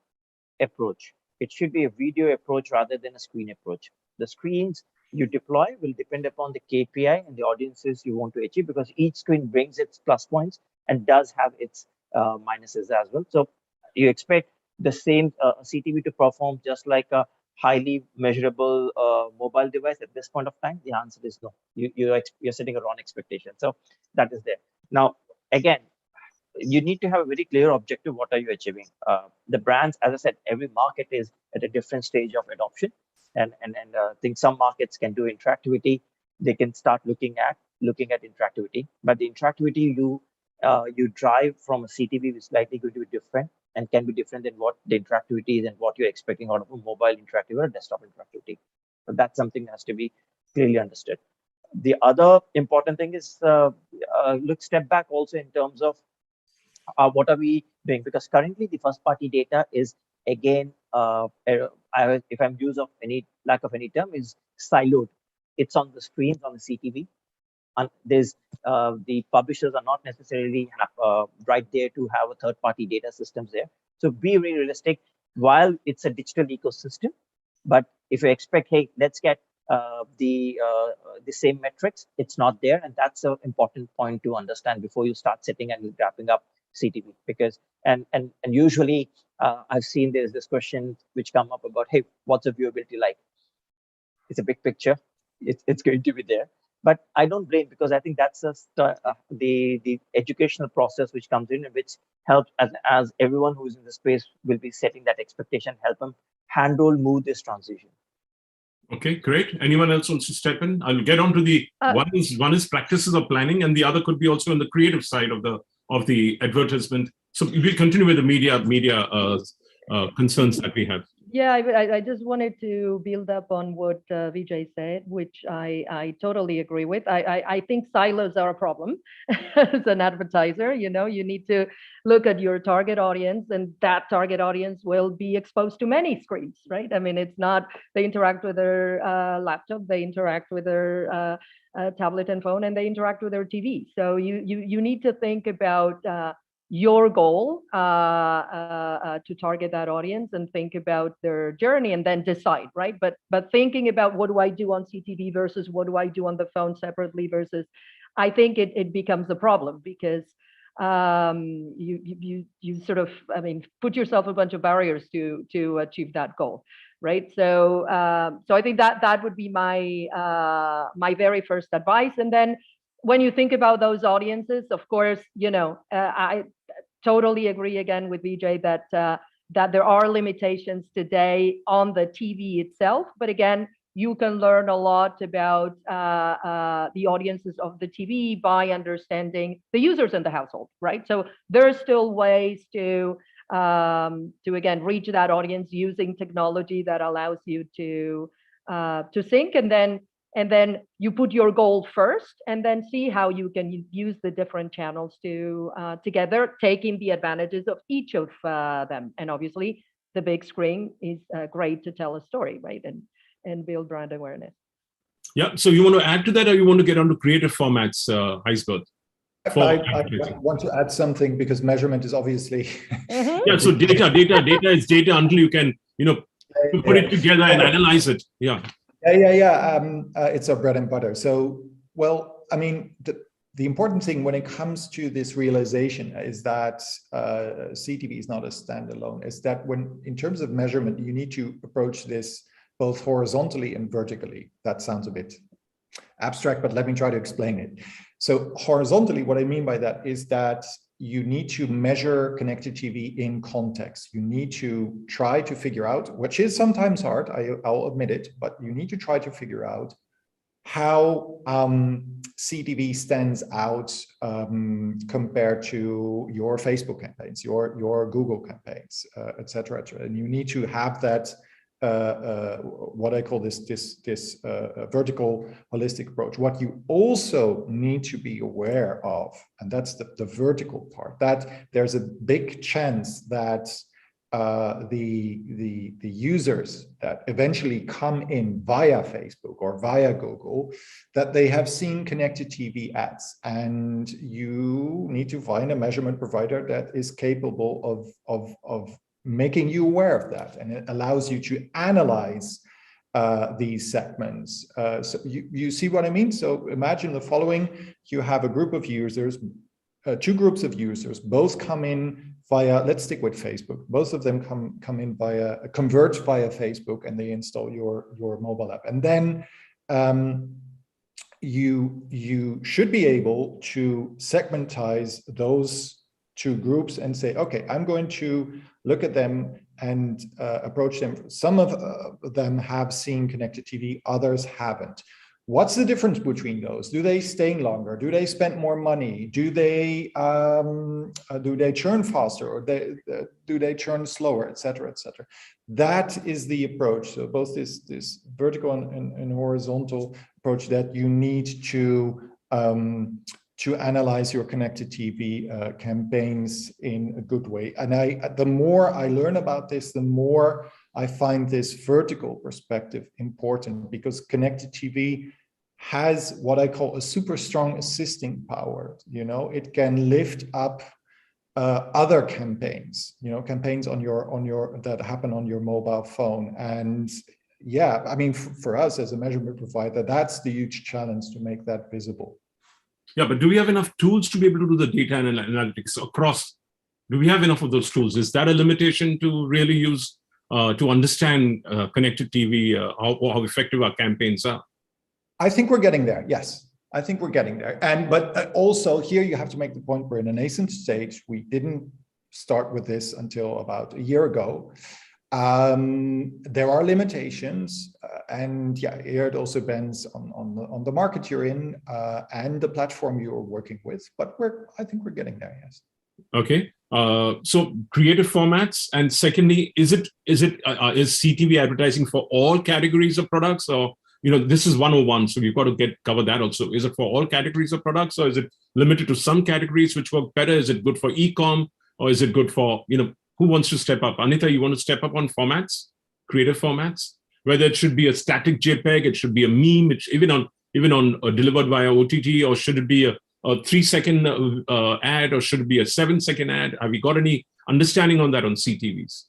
Speaker 12: approach. It should be a video approach rather than a screen approach. The screens you deploy will depend upon the KPI and the audiences you want to achieve, because each screen brings its plus points and does have its minuses as well. So you expect the same CTV to perform just like a highly measurable mobile device at this point of time? The answer is no. You're setting a wrong expectation. So that is there. Now, again, you need to have a very clear objective. What are you achieving? The brands, as I said, every market is at a different stage of adoption. And I think some markets can do interactivity. They can start looking at looking at interactivity. But the interactivity you drive from a CTV is likely going to be different and can be different than what the interactivity is and what you're expecting out of a mobile interactive or a desktop interactivity. But that's something that has to be clearly understood. The other important thing is step back also in terms of what are we doing? Because currently the first party data is again, if I'm use of any lack of any term, is siloed. It's on the screens on the CTV. And there's the publishers are not necessarily right there to have a third party data systems there. So be very realistic. While it's a digital ecosystem, but if you expect, hey, let's get the same metrics, it's not there, and that's an important point to understand before you start setting and wrapping up CTV. Because and usually I've seen there's this question which come up about, hey, what's the viewability like? It's a big picture. It's going to be there, but I don't blame, because I think that's just the educational process which comes in and which helps as everyone who's in the space will be setting that expectation, help them move this transition.
Speaker 10: Okay, great. Anyone else wants to step in? I'll get on to the one is practices of planning, and the other could be also on the creative side of the advertisement. So we'll continue with the media concerns that we have.
Speaker 6: Yeah, I just wanted to build up on what Vijay said, which I totally agree with. I think silos are a problem as an advertiser. You know, you need to look at your target audience, and that target audience will be exposed to many screens, right? I mean, it's not, they interact with their laptop, they interact with their tablet and phone, and they interact with their TV. So you need to think about your goal to target that audience and think about their journey and then decide, right? But thinking about what do I do on CTV versus what do I do on the phone separately versus, I think it becomes a problem, because you sort of, I mean, put yourself a bunch of barriers to achieve that goal, right? So I think that would be my my very first advice. And then when you think about those audiences, of course, you know, I totally agree again with Vijay that there are limitations today on the TV itself. But again, you can learn a lot about the audiences of the TV by understanding the users in the household, right? So there's still ways to again reach that audience using technology that allows you to sync, and then you put your goal first, and then see how you can use the different channels to together, taking the advantages of each of them. And obviously, the big screen is great to tell a story, right? And build brand awareness.
Speaker 10: Yeah. So you want to add to that, or you want to get onto creative formats, Heisbert?
Speaker 11: I want to add something, because measurement is obviously.
Speaker 10: Yeah. So data is data until you can, you know, put it together and analyze it. Yeah.
Speaker 11: It's our bread and butter. So, well, I mean, the important thing when it comes to this realization is that CTV is not a standalone. Is that when, in terms of measurement, you need to approach this both horizontally and vertically. That sounds a bit abstract, but let me try to explain it. So horizontally, what I mean by that is that you need to measure connected TV in context. You need to try to figure out, which is sometimes hard, I'll admit it, but you need to try to figure out how CTV stands out compared to your Facebook campaigns, your Google campaigns, et cetera. And you need to have that what I call this vertical holistic approach. What you also need to be aware of, and that's the vertical part, that there's a big chance that the users that eventually come in via Facebook or via Google, that they have seen connected TV ads, and you need to find a measurement provider that is capable of making you aware of that, and it allows you to analyze these segments. So you see what I mean? So imagine the following: you have a group of users, two groups of users, both come in via, let's stick with Facebook. Both of them come in via, converge via Facebook, and they install your mobile app. And then you should be able to segmentize those two groups and say, okay, I'm going to look at them and approach them. Some of them have seen connected TV, others haven't. What's the difference between those? Do they stay longer? Do they spend more money? Do they churn faster, or do they churn slower, et cetera, et cetera? That is the approach. So both this vertical and horizontal approach that you need to analyze your connected TV campaigns in a good way. And the more I learn about this, the more I find this vertical perspective important, because connected TV has what I call a super strong assisting power. You know, it can lift up other campaigns, you know, campaigns on your that happen on your mobile phone. And yeah, I mean, for us as a measurement provider, that's the huge challenge, to make that visible.
Speaker 10: Yeah, but do we have enough tools to be able to do the data analytics across? Do we have enough of those tools? Is that a limitation to really use to understand connected TV, how effective our campaigns are?
Speaker 11: I think we're getting there. Yes, I think we're getting there. But also here you have to make the point, we're in a nascent stage. We didn't start with this until about a year ago. There are limitations, and yeah, here it also depends on the market you're in and the platform you're working with. But I think we're getting there. Yes. Okay.
Speaker 10: So creative formats, and secondly, is CTV advertising for all categories of products, or this is 101, so we've got to cover that also. Is it for all categories of products, or is it limited to some categories which work better? Is it good for e-com, or is it good for who wants to step up? Anita, you want to step up on formats, creative formats? Whether it should be a static JPEG, it should be a meme, even on delivered via OTT, or should it be a 3-second ad, or should it be a 7-second ad? Have you got any understanding on that on CTVs?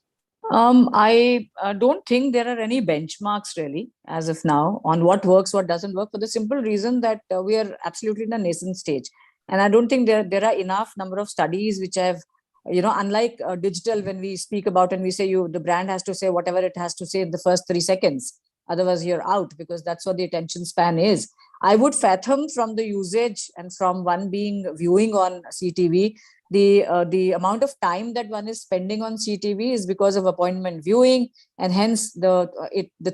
Speaker 13: I don't think there are any benchmarks really as of now on what works, what doesn't work, for the simple reason that we are absolutely in a nascent stage. And I don't think there are enough number of studies which have, unlike digital, when we speak about and we say the brand has to say whatever it has to say in the first 3 seconds. Otherwise you're out, because that's what the attention span is. I would fathom from the usage and from one being viewing on CTV, the amount of time that one is spending on CTV is because of appointment viewing, and hence the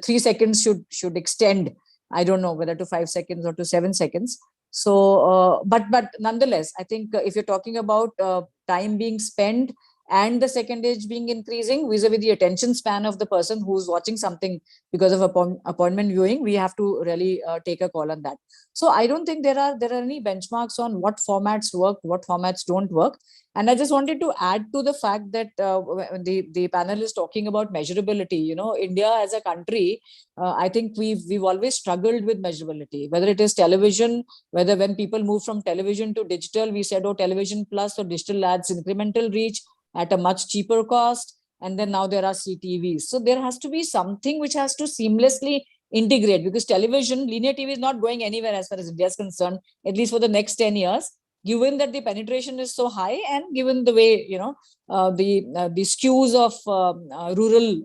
Speaker 13: 3 seconds should extend. I don't know whether to 5 seconds or to 7 seconds. So, but nonetheless, I think if you're talking about time being spent and the secondage being increasing vis-a-vis the attention span of the person who's watching something because of appointment viewing, we have to really take a call on that. So I don't think there are any benchmarks on what formats work, what formats don't work. And I just wanted to add to the fact that the panel is talking about measurability. India as a country, I think we've always struggled with measurability, whether it is television, whether when people move from television to digital, we said, television plus or digital ads, incremental reach at a much cheaper cost. And then now there are CTVs. So there has to be something which has to seamlessly integrate, because television, linear TV is not going anywhere as far as India is concerned, at least for the next 10 years, given that the penetration is so high, and given the way, the skews of rural,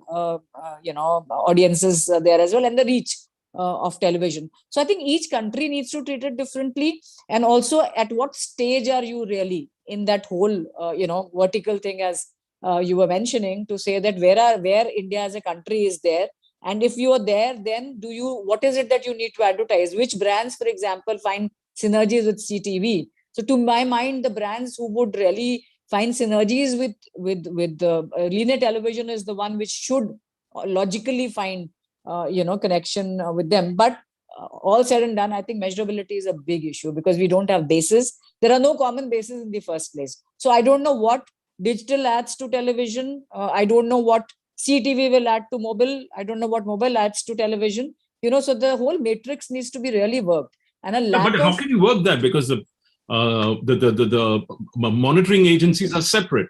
Speaker 13: audiences there as well, and the reach of television. So I think each country needs to treat it differently. And also, at what stage are you really in that whole, vertical thing, as you were mentioning, to say that where India as a country is there. And if you are there, then what is it that you need to advertise? Which brands, for example, find synergies with CTV? So to my mind, the brands who would really find synergies with linear television is the one which should logically find, connection with them. But all said and done, I think measurability is a big issue, because we don't have bases. There are no common bases in the first place. So I don't know what digital adds to television. I don't know what CTV will add to mobile. I don't know what mobile adds to television. So the whole matrix needs to be really worked. And
Speaker 10: but how can you work that? Because the monitoring agencies are separate.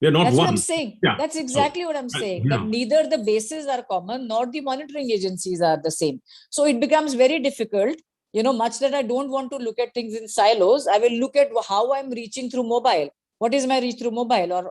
Speaker 10: They're not
Speaker 13: That's
Speaker 10: one.
Speaker 13: what I'm saying. Yeah. That's exactly what I'm saying. That neither the bases are common nor the monitoring agencies are the same. So it becomes very difficult. Much that I don't want to look at things in silos, I will look at how I'm reaching through mobile. What is my reach through mobile, or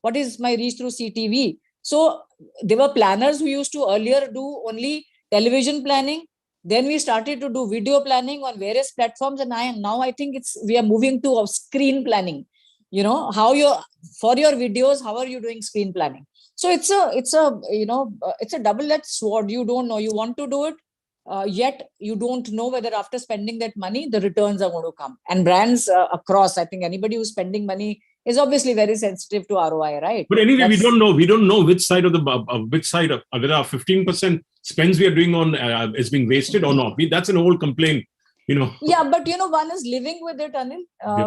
Speaker 13: what is my reach through CTV? So there were planners who used to earlier do only television planning. Then we started to do video planning on various platforms, and now I think we are moving to screen planning. For your videos, how are you doing screen planning? So it's a double-edged sword. You don't know, you want to do it, yet you don't know whether after spending that money, the returns are going to come. And brands across, I think anybody who's spending money is obviously very sensitive to ROI, right?
Speaker 10: But anyway, we don't know. We don't know which side of the whether our 15% spends we are doing on is being wasted or not. That's an old complaint,
Speaker 13: Yeah, but one is living with it, Anil,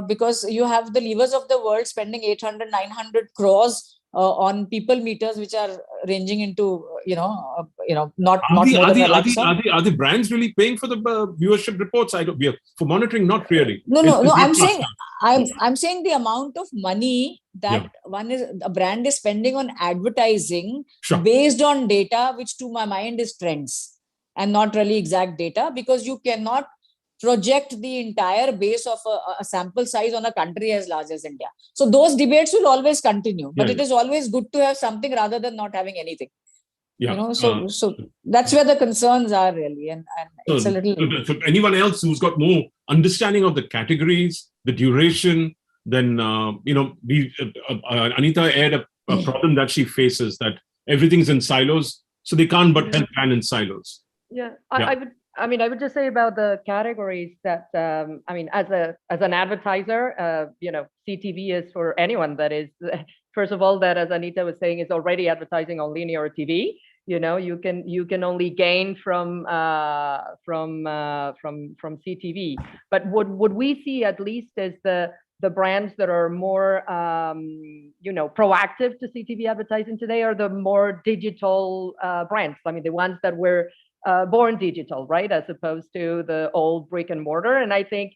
Speaker 13: because you have the levers of the world spending 800, 900 crores on people meters, which are ranging into, not more than a lakh.
Speaker 10: Are the brands really paying for the viewership reports? For monitoring, not really.
Speaker 13: No. I'm saying the amount of money that a brand is spending on advertising based on data, which to my mind is trends and not really exact data, because you cannot project the entire base of a sample size on a country as large as India. So those debates will always continue, but it is always good to have something rather than not having anything. So that's where the concerns are really, and it's a little.
Speaker 10: So anyone else who's got more understanding of the categories, the duration, then Anita aired a problem that she faces, that everything's in silos, so they can't but plan in silos.
Speaker 6: I would just say about the categories that, as an advertiser, CTV is for anyone that is, first of all, that, as Anita was saying, is already advertising on linear TV. You can only gain from CTV. But what we see at least is the brands that are more, proactive to CTV advertising today are the more digital brands. I mean, the ones that were born digital, right, as opposed to the old brick and mortar. And I think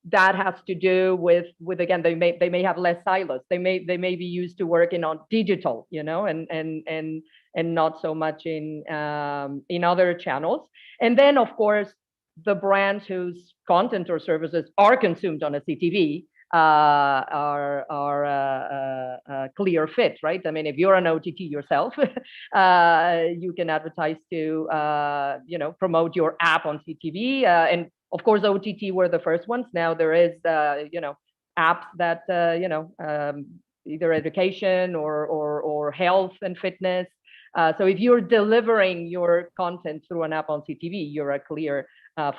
Speaker 6: that has to do with again, they may have less silos. They may be used to working on digital, and not so much in other channels. And then, of course, the brands whose content or services are consumed on a CTV are a clear fit, right? I mean, if you're an OTT yourself, you can advertise to, promote your app on CTV. And of course, OTT were the first ones. Now there is, apps that, either education or health and fitness. So if you're delivering your content through an app on CTV, you're a clear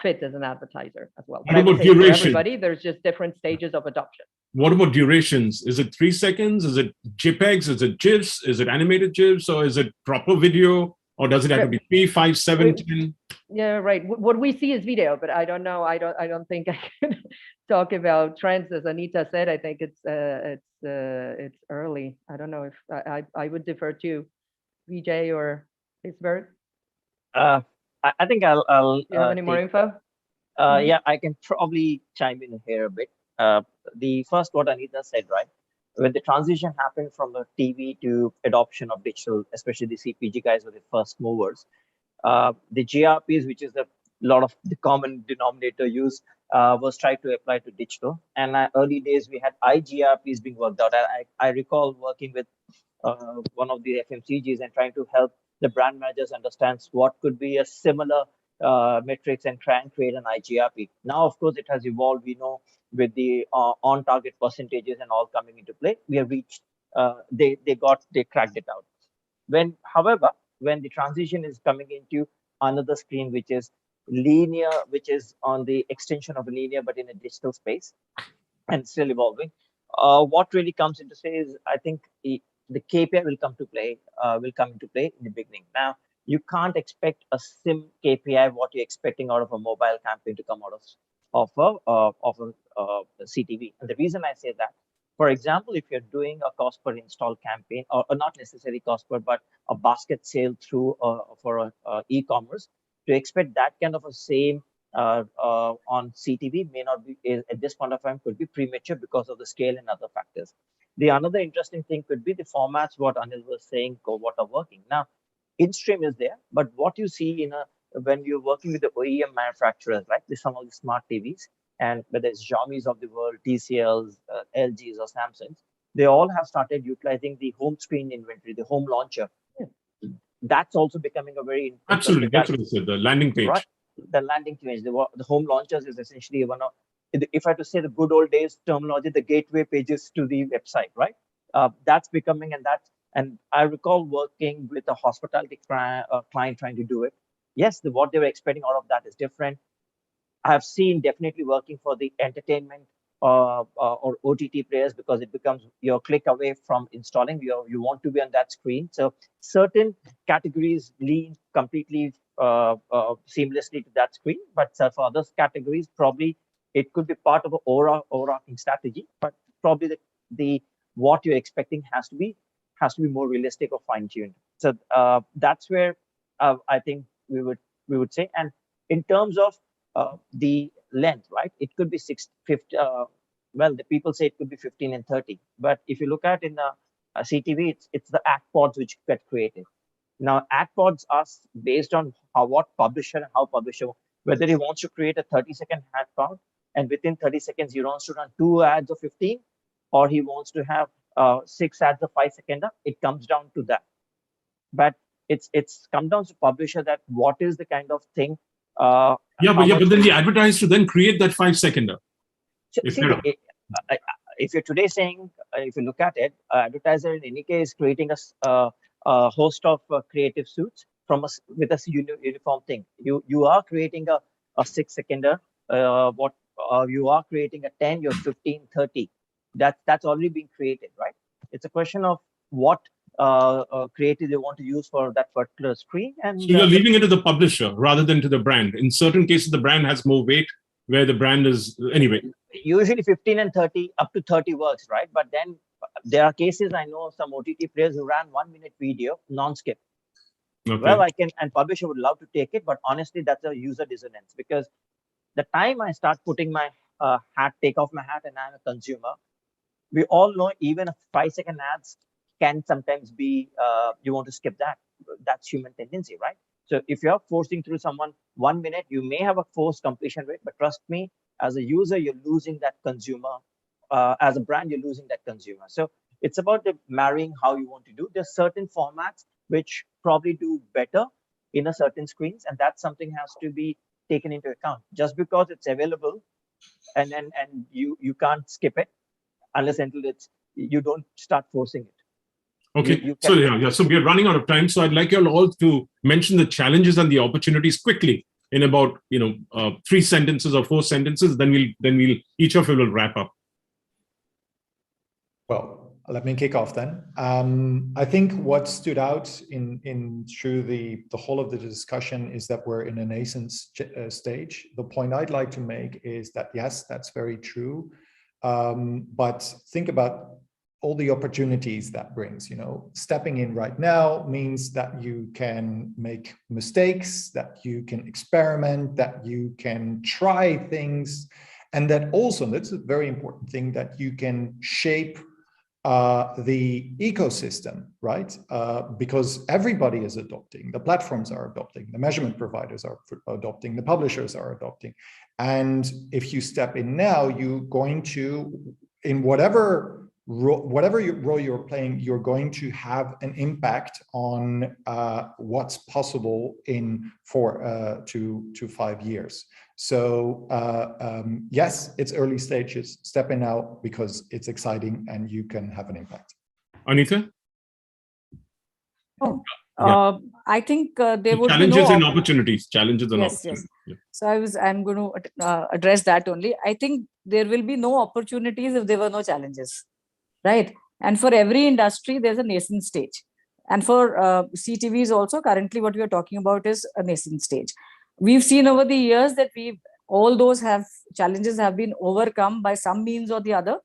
Speaker 6: fit as an advertiser as well.
Speaker 10: What about duration?
Speaker 6: For everybody, there's just different stages of adoption.
Speaker 10: What about durations? Is it 3 seconds? Is it JPEGs? Is it GIFs? Is it animated GIFs? Or is it proper video? Or does it have to be 3, 5, 7, 10?
Speaker 6: Yeah, right. What we see is video, but I don't know. I don't think I can talk about trends. As Anita said, I think it's early. I don't know if I would defer to Vijay or Isbert.
Speaker 12: I think I'll.
Speaker 6: Do you have any more info?
Speaker 12: Yeah, I can probably chime in here a bit. The first, what Anita said, right? When the transition happened from the TV to adoption of digital, especially the CPG guys were the first movers. The GRPs, which is a lot of the common denominator use, was tried to apply to digital. And early days, we had IGRPs being worked out. I recall working with one of the FMCGs and trying to help the brand managers understand what could be a similar metrics and try and create an IGRP. Now, of course, it has evolved. We know with the on-target percentages and all coming into play, we have reached, they cracked it out. However, when the transition is coming into another screen, which is linear, which is on the extension of linear, but in a digital space and still evolving, what really comes into play is, I think, the KPI will come into play in the beginning. Now, you can't expect a sim KPI, what you're expecting out of a mobile campaign to come out of a CTV. And the reason I say that, for example, if you're doing a cost per install campaign, or not necessarily cost per, but a basket sale through for e-commerce, to expect that kind of a same on CTV may not be, at this point of time, could be premature because of the scale and other factors. The another interesting thing could be the formats, what Anil was saying, what are working. Now, in-stream is there, but what you see when you're working with the OEM manufacturers, right, some of the smart TVs, and whether it's Xiaomi's of the world, TCLs, LGs, or Samsungs, they all have started utilizing the home screen inventory, the home launcher. That's also becoming a very
Speaker 10: absolutely. That's what I said. The landing page.
Speaker 12: Right? The landing page, the home launchers is essentially one of, if I had to say the good old days terminology, the gateway pages to the website, right? That's becoming, and I recall working with a hospitality client trying to do it. yes, what they were expecting out of that is different. I have seen definitely working for the entertainment or OTT players, because it becomes your click away from installing. You want to be on that screen. So certain categories lean completely seamlessly to that screen, but for other categories, probably it could be part of an overarching strategy. But probably the what you're expecting has to be more realistic or fine tuned. So that's where I think we would say. And in terms of the length, right? It could be 50. Well, the people say it could be 15 and 30. But if you look at in the CTV, it's the act pods which get created. Now, act pods are based on how publisher, whether he wants to create a 30-second ad pod, and within 30 seconds he wants to run 2 ads of 15, or he wants to have 6 ads of 5 seconds. It comes down to that. But it's come down to publisher that what is the kind of thing. But
Speaker 10: then the advertiser to then create that 5-seconder.
Speaker 12: If you're today saying, if you look at it, advertiser in any case creating a host of creative suits with a uniform thing. You are creating a 6-seconder. You are creating a 10, you're 15, 30. That's already been created, right? It's a question of what creative they want to use for that particular screen. And
Speaker 10: so you're leaving it to the publisher rather than to the brand. In certain cases, the brand has more weight, where the brand is anyway.
Speaker 12: Usually 15 and 30, up to 30 works, right? But then there are cases, I know some OTT players who ran 1-minute video non-skip. Okay. Well, and publisher would love to take it, but honestly, that's a user dissonance, because the time I start putting my take off my hat, and I'm a consumer, we all know even a 5-second ads can sometimes be, you want to skip that. That's human tendency, right? So if you're forcing through someone 1 minute, you may have a forced completion rate, but trust me, as a user, you're losing that consumer. As a brand, you're losing that consumer. So it's about the marrying how you want to do. There's certain formats which probably do better in a certain screens, and that's something has to be taken into account. Just because it's available and you can't skip it unless until you don't start forcing it.
Speaker 10: Okay, so we are running out of time. So I'd like you all to mention the challenges and the opportunities quickly in about 3 sentences or 4 sentences. Then we'll each of you will wrap up.
Speaker 11: Well, let me kick off then. I think what stood out in through the whole of the discussion is that we're in a nascent stage. The point I'd like to make is that yes, that's very true, but think about all the opportunities that brings. Stepping in right now means that you can make mistakes, that you can experiment, that you can try things, and that also, and that's a very important thing, that you can shape the ecosystem, right? Because everybody is adopting, the platforms are adopting, the measurement providers are adopting, the publishers are adopting. And if you step in now, you're going to, in whatever role you're playing, you're going to have an impact on what's possible in 4 to 5 years. So yes, it's early stages. Step in now because it's exciting and you can have an impact.
Speaker 10: Anita?
Speaker 13: I think there would
Speaker 10: challenges
Speaker 13: be no
Speaker 10: and opportunities. Challenges and opportunities.
Speaker 13: Yes. So I'm going to address that only. I think there will be no opportunities if there were no challenges, right? And for every industry, there's a nascent stage. And for CTVs also, currently what we are talking about is a nascent stage. We've seen over the years that all those challenges have been overcome by some means or the other,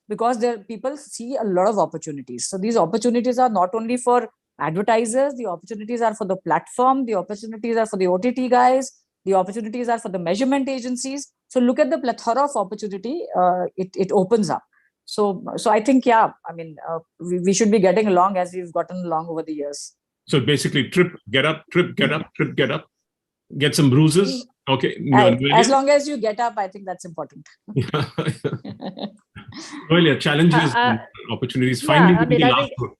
Speaker 13: because people see a lot of opportunities. So these opportunities are not only for advertisers, the opportunities are for the platform, the opportunities are for the OTT guys, the opportunities are for the measurement agencies. So look at the plethora of opportunity it opens up. So I think, we should be getting along as we've gotten along over the years.
Speaker 10: So basically, trip, get up, get some bruises. Okay.
Speaker 13: As long as you get up, I think that's important.
Speaker 10: Well, challenges, opportunities, finding the last one.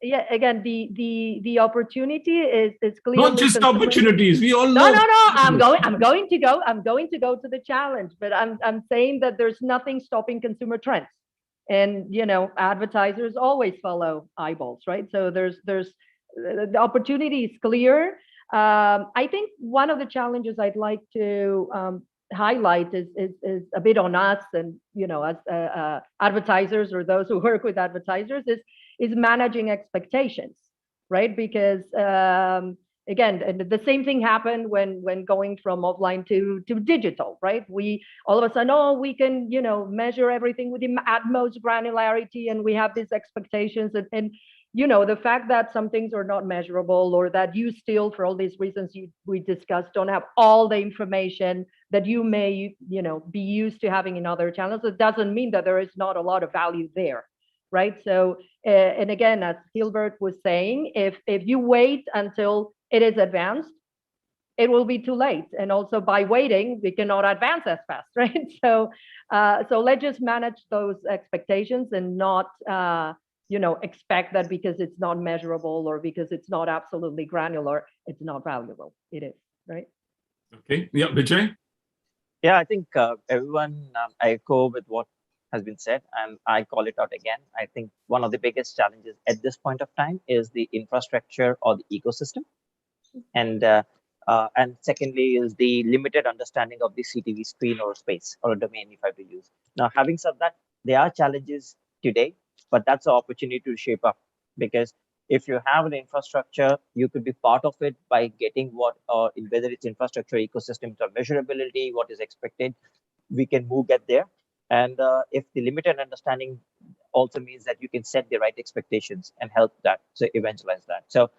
Speaker 6: Yeah, again, the opportunity is clearly
Speaker 10: not just opportunities. We all
Speaker 6: know.
Speaker 10: No.
Speaker 6: I'm going to go to the challenge, but I'm saying that there's nothing stopping consumer trends, and advertisers always follow eyeballs, right? So there's the opportunity is clear. I think one of the challenges I'd like to highlight is a bit on us, and as advertisers or those who work with advertisers, is managing expectations, right? Because again, the same thing happened when going from offline to digital, right? We all of a sudden, we can measure everything with the utmost granularity, and we have these expectations, and the fact that some things are not measurable, or that you still, for all these reasons we discussed, don't have all the information that you may be used to having in other channels, it doesn't mean that there is not a lot of value there, right? So and again, as Hilbert was saying, if you wait until it is advanced, it will be too late. And also, by waiting, we cannot advance as fast, right? So let's just manage those expectations and not expect that because it's not measurable or because it's not absolutely granular, it's not valuable. It is, right?
Speaker 10: Okay. Yeah, Vijay?
Speaker 12: Yeah, I think everyone, I echo with what has been said, and I call it out again. I think one of the biggest challenges at this point of time is the infrastructure or the ecosystem. And secondly is the limited understanding of the CTV screen or space or a domain, if I have to use. Now, having said that, there are challenges today, but that's an opportunity to shape up, because if you have an infrastructure, you could be part of it by getting whether it's infrastructure, ecosystem, or measurability, what is expected, we can get there. And if the limited understanding also means that you can set the right expectations and help that, so evangelize that. So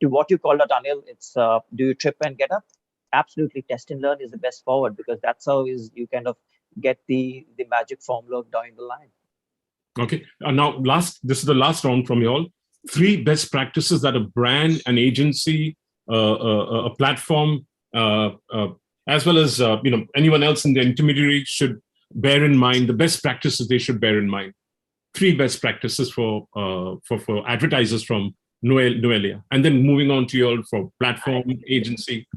Speaker 12: to what you called out, Anil, it's do you trip and get up? Absolutely, test and learn is the best forward, because that's how you kind of get the magic formula down the line.
Speaker 10: Okay. Now, this is the last round from you all. 3 best practices that a brand, an agency, a platform, as well as anyone else in the intermediary should bear in mind. The best practices they should bear in mind. 3 best practices for advertisers from Noelia, and then moving on to your for platform, agency.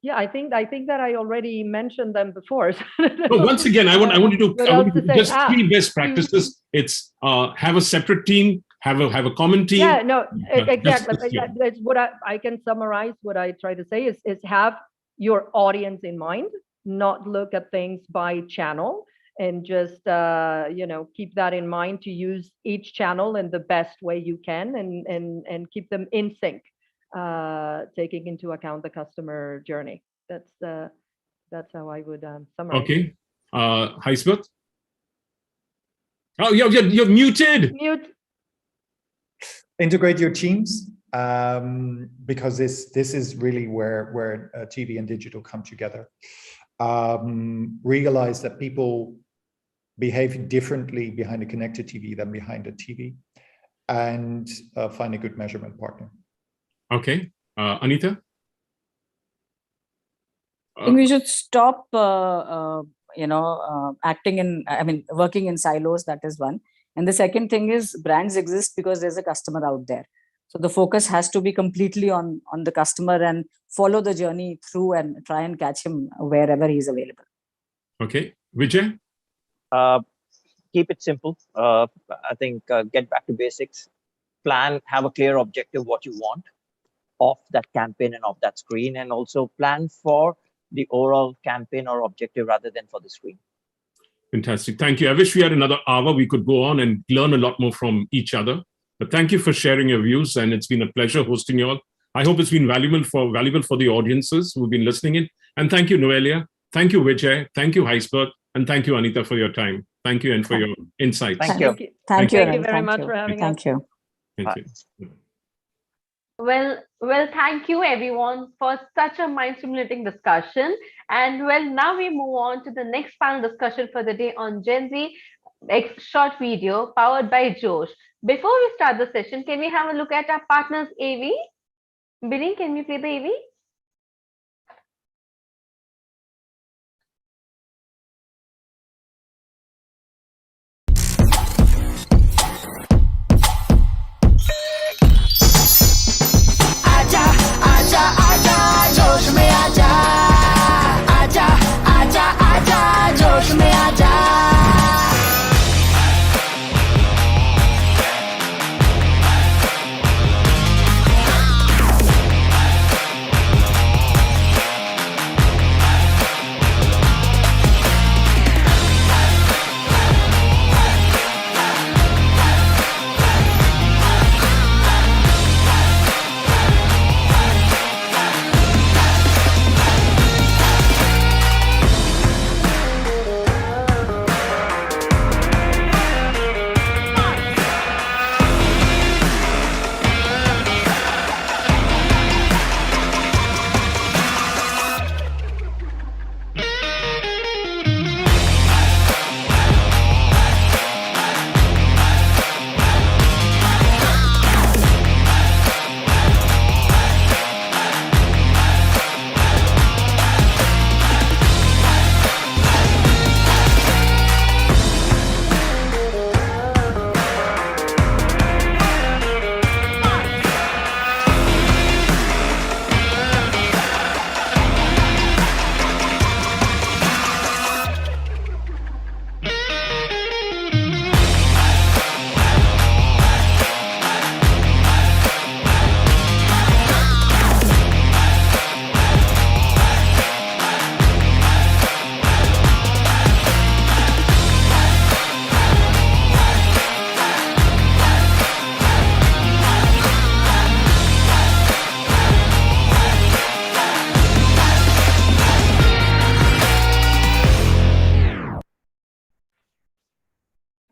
Speaker 6: Yeah, I think that I already mentioned them before.
Speaker 10: No, once again, I want you to just 3 best practices. It's have a separate team, have a common team.
Speaker 6: Yeah, no, exactly. That's what I can summarize. What I try to say is have your audience in mind, not look at things by channel, and just keep that in mind to use each channel in the best way you can, and keep them in sync, taking into account the customer journey. That's how I would summarize.
Speaker 10: Okay, Heisbert? Oh, you're muted.
Speaker 6: Mute.
Speaker 11: Integrate your teams, because this is really where TV and digital come together. Realize that people behave differently behind a connected TV than behind a TV, and find a good measurement partner.
Speaker 10: Okay, Anita?
Speaker 13: I think we should stop, working in silos. That is one. And the second thing is, brands exist because there's a customer out there. So the focus has to be completely on the customer, and follow the journey through and try and catch him wherever he's available.
Speaker 10: Okay, Vijay?
Speaker 12: Keep it simple. I think get back to basics. Plan, have a clear objective, what you want of that campaign and of that screen, and also plan for the overall campaign or objective rather than for the screen.
Speaker 10: Fantastic. Thank you. I wish we had another hour. We could go on and learn a lot more from each other. But thank you for sharing your views, and it's been a pleasure hosting you all. I hope it's been valuable for the audiences who've been listening in. And thank you, Noelia. Thank you, Vijay. Thank you, Heisbert. And thank you, Anita, for your time. Thank you, and for your insights.
Speaker 12: Thank you.
Speaker 6: Thank you very much for having us.
Speaker 13: Thank you.
Speaker 10: Thank you.
Speaker 1: Well, thank you everyone for such a mind-stimulating discussion. And now we move on to the next panel discussion for the day on Gen Z short video powered by Josh. Before we start the session, can we have a look at our partners AV? Billy, can we play the AV?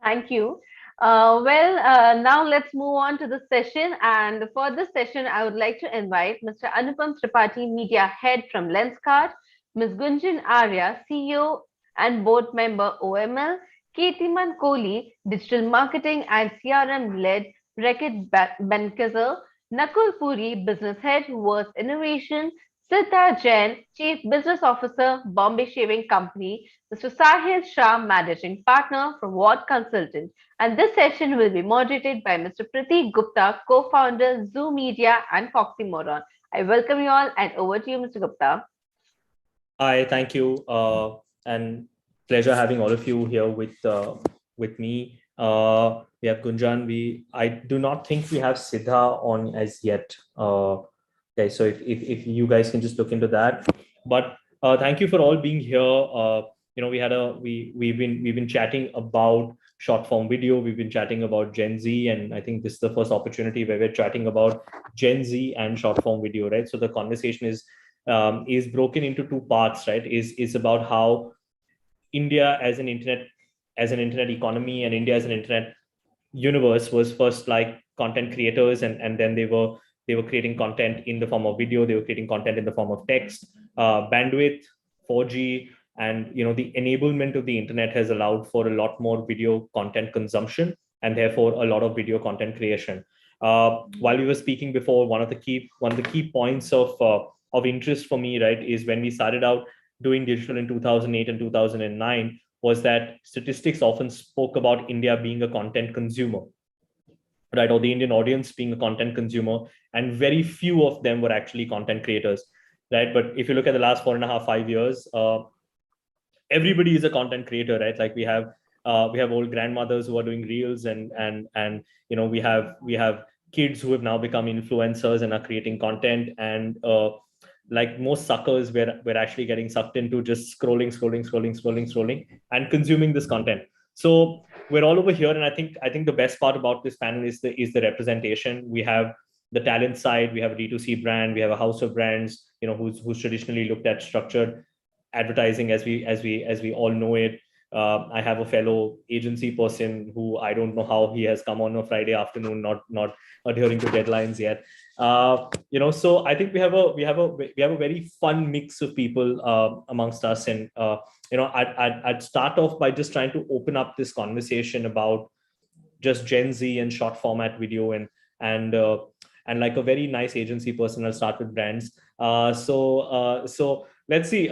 Speaker 1: Thank you. Now let's move on to the session. And for this session, I would like to invite Mr. Anupam Tripathi, Media Head from Lenscard, Ms. Gunjan Arya, CEO and Board Member OML, Keetiman Kohli, Digital Marketing and CRM Lead, Rekit Benkazer, Nakul Puri, Business Head, Worth Innovation, Siddha Jain, Chief Business Officer, Bombay Shaving Company, Mr. Sahil Shah, Managing Partner from Watt Consultant. And this session will be moderated by Mr. Prateek Gupta, co-founder, Zoo Media and Foxy Moron. I welcome you all and over to you, Mr. Gupta.
Speaker 14: Hi, thank you. And pleasure having all of you here with me. We have Gunjan. I do not think we have Siddha on as yet. Okay, so if you guys can just look into that. But thank you for all being here. We've been chatting about short form video. We've been chatting about Gen Z, and I think this is the first opportunity where we're chatting about Gen Z and short form video, right? So the conversation is broken into two parts, right? Is about how India as an internet economy and India as an internet universe was first like content creators, and then they were creating content in the form of video, they were creating content in the form of text, bandwidth, 4G, and the enablement of the internet has allowed for a lot more video content consumption and therefore a lot of video content creation. While we were speaking before, one of the key points of interest for me, right, is when we started out doing digital in 2008 and 2009, was that statistics often spoke about India being a content consumer, right, or the Indian audience being a content consumer, and very few of them were actually content creators, right? But if you look at the last 4.5, 5 years, everybody is a content creator, right? Like we have old grandmothers who are doing reels, and we have kids who have now become influencers and are creating content, and like most suckers, we're actually getting sucked into just scrolling and consuming this content. So we're all over here, and I think the best part about this panel is the representation. We have the talent side, we have a D2C brand, we have a house of brands, who's traditionally looked at structured advertising as we all know it. I have a fellow agency person who I don't know how he has come on a Friday afternoon, not adhering to deadlines yet. So I think we have a very fun mix of people amongst us, and I'd start off by just trying to open up this conversation about just Gen Z and short format video, and like a very nice agency person, I'll start with brands. So let's see.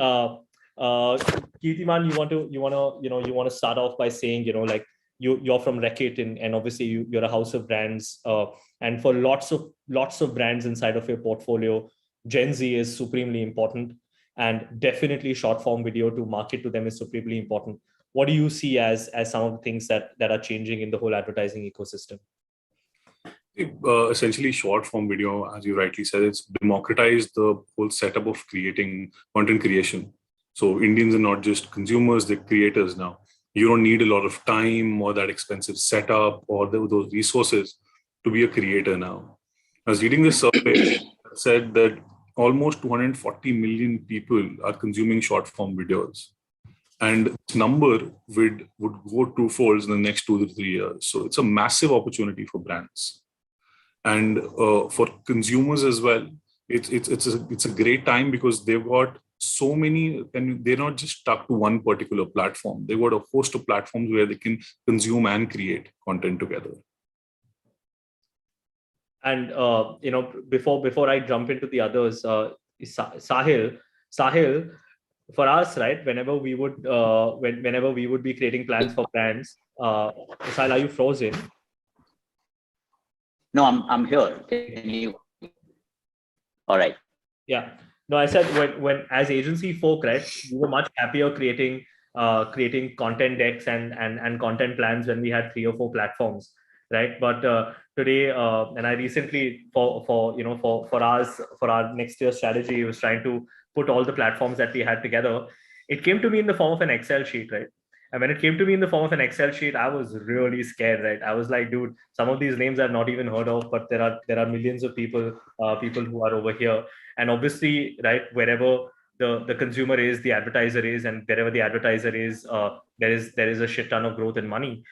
Speaker 14: Keetiman, you want to start off by saying, like you're from Reckitt, and obviously you're a house of brands, and for lots of brands inside of your portfolio, Gen Z is supremely important, and definitely short form video to market to them is supremely important. What do you see as some of the things that are changing in the whole advertising ecosystem?
Speaker 15: Essentially, short form video, as you rightly said, it's democratized the whole setup of creating content creation. So Indians are not just consumers, they're creators now. You don't need a lot of time or that expensive setup or those resources to be a creator now. I was reading this survey that said that almost 240 million people are consuming short form videos. And this number would go twofolds in the next 2 to 3 years. So it's a massive opportunity for brands. And for consumers as well, it's a great time because they've got so many, and they're not just stuck to one particular platform. They've got a host of platforms where they can consume and create content together.
Speaker 14: And before I jump into the others, Sahil, for us, right? Whenever we would be creating plans for brands, Sahil, are you frozen?
Speaker 16: No, I'm here. Can you? All right.
Speaker 14: Yeah. No, I said when as agency folk, right, we were much happier creating content decks and content plans when we had 3 or 4 platforms, right? But today, and I recently for our next year strategy was trying to put all the platforms that we had together. It came to me in the form of an Excel sheet, right? And when it came to me in the form of an Excel sheet, I was really scared, right? I was like, dude, some of these names I've not even heard of, but there are millions of people who are over here. And obviously, right, wherever the consumer is, the advertiser is, and wherever the advertiser is, there is a shit ton of growth and money.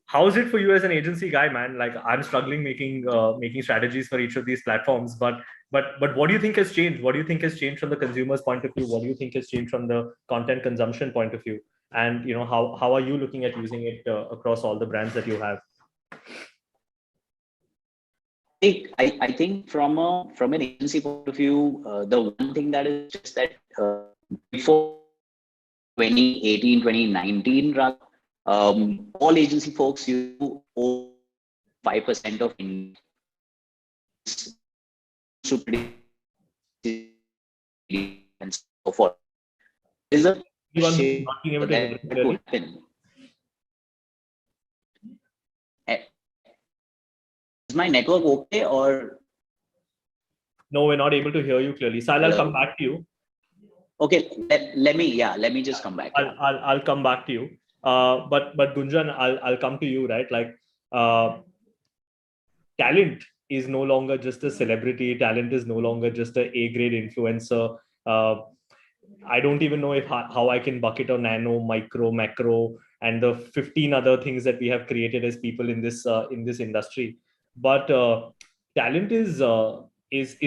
Speaker 14: How is it for you as an agency guy, man? Like, I'm struggling making strategies for each of these platforms, but what do you think has changed? What do you think has changed from the consumer's point of view? What do you think has changed from the content consumption point of view? And how are you looking at using it across all the brands that you have?
Speaker 16: I think from an agency point of view, the one thing that is just that before 2018, 2019, all agency folks own 5% of India. And so forth. Is a
Speaker 14: not being able to hear clearly?
Speaker 16: Is my network okay or?
Speaker 14: No, we're not able to hear you clearly. So I'll come back to you.
Speaker 16: Okay, let me just come back.
Speaker 14: I'll come back to you. But Gunjan, I'll come to you, right? Like, talent is no longer just a celebrity. Talent is no longer just a A-grade influencer. I don't even know how I can bucket or nano, micro, macro, and the 15 other things that we have created as people in this industry. But talent is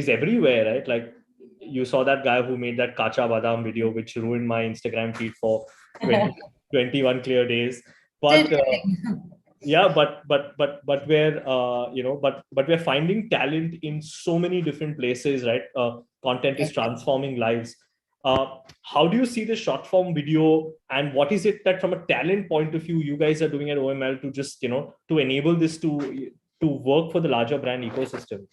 Speaker 14: everywhere, right? Like, you saw that guy who made that Kacha Badam video, which ruined my Instagram feed for 21 clear days. But yeah, but we're but we're finding talent in so many different places, right? Content is transforming lives. How do you see the short form video, and what is it that from a talent point of view you guys are doing at OML to just to enable this to work for the larger brand ecosystem?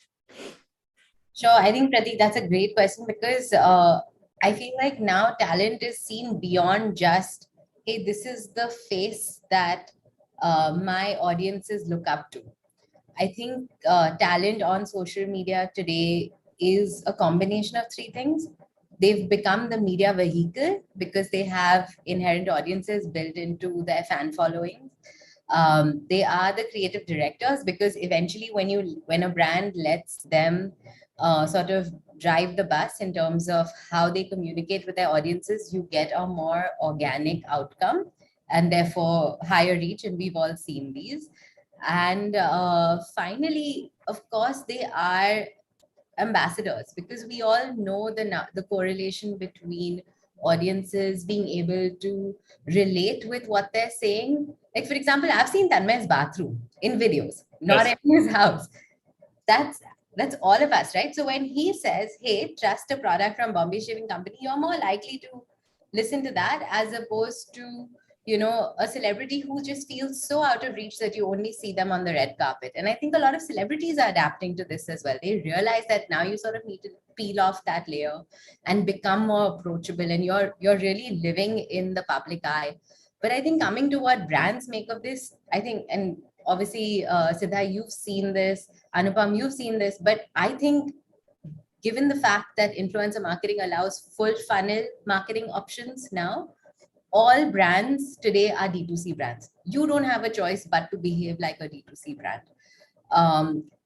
Speaker 17: Sure, I think Pratik, that's a great question, because I feel like now talent is seen beyond just, hey, this is the face that my audiences look up to. I think talent on social media today is a combination of three things. They've become the media vehicle because they have inherent audiences built into their fan following. They are the creative directors, because eventually when a brand lets them sort of drive the bus in terms of how they communicate with their audiences, you get a more organic outcome and therefore higher reach, and we've all seen these. And finally, of course, they are ambassadors, because we all know the correlation between audiences being able to relate with what they're saying. Like, for example, I've seen Tanmay's bathroom in videos, not in his house. That's all of us, right? So when he says, hey, trust a product from Bombay Shaving Company, you're more likely to listen to that as opposed to a celebrity who just feels so out of reach that you only see them on the red carpet. And I think a lot of celebrities are adapting to this as well. They realize that now you sort of need to peel off that layer and become more approachable, and you're really living in the public eye. But I think coming to what brands make of this, I think, and obviously, Siddha, you've seen this, Anupam, you've seen this, but I think given the fact that influencer marketing allows full funnel marketing options now, all brands today are D2C brands. You don't have a choice but to behave like a D2C brand.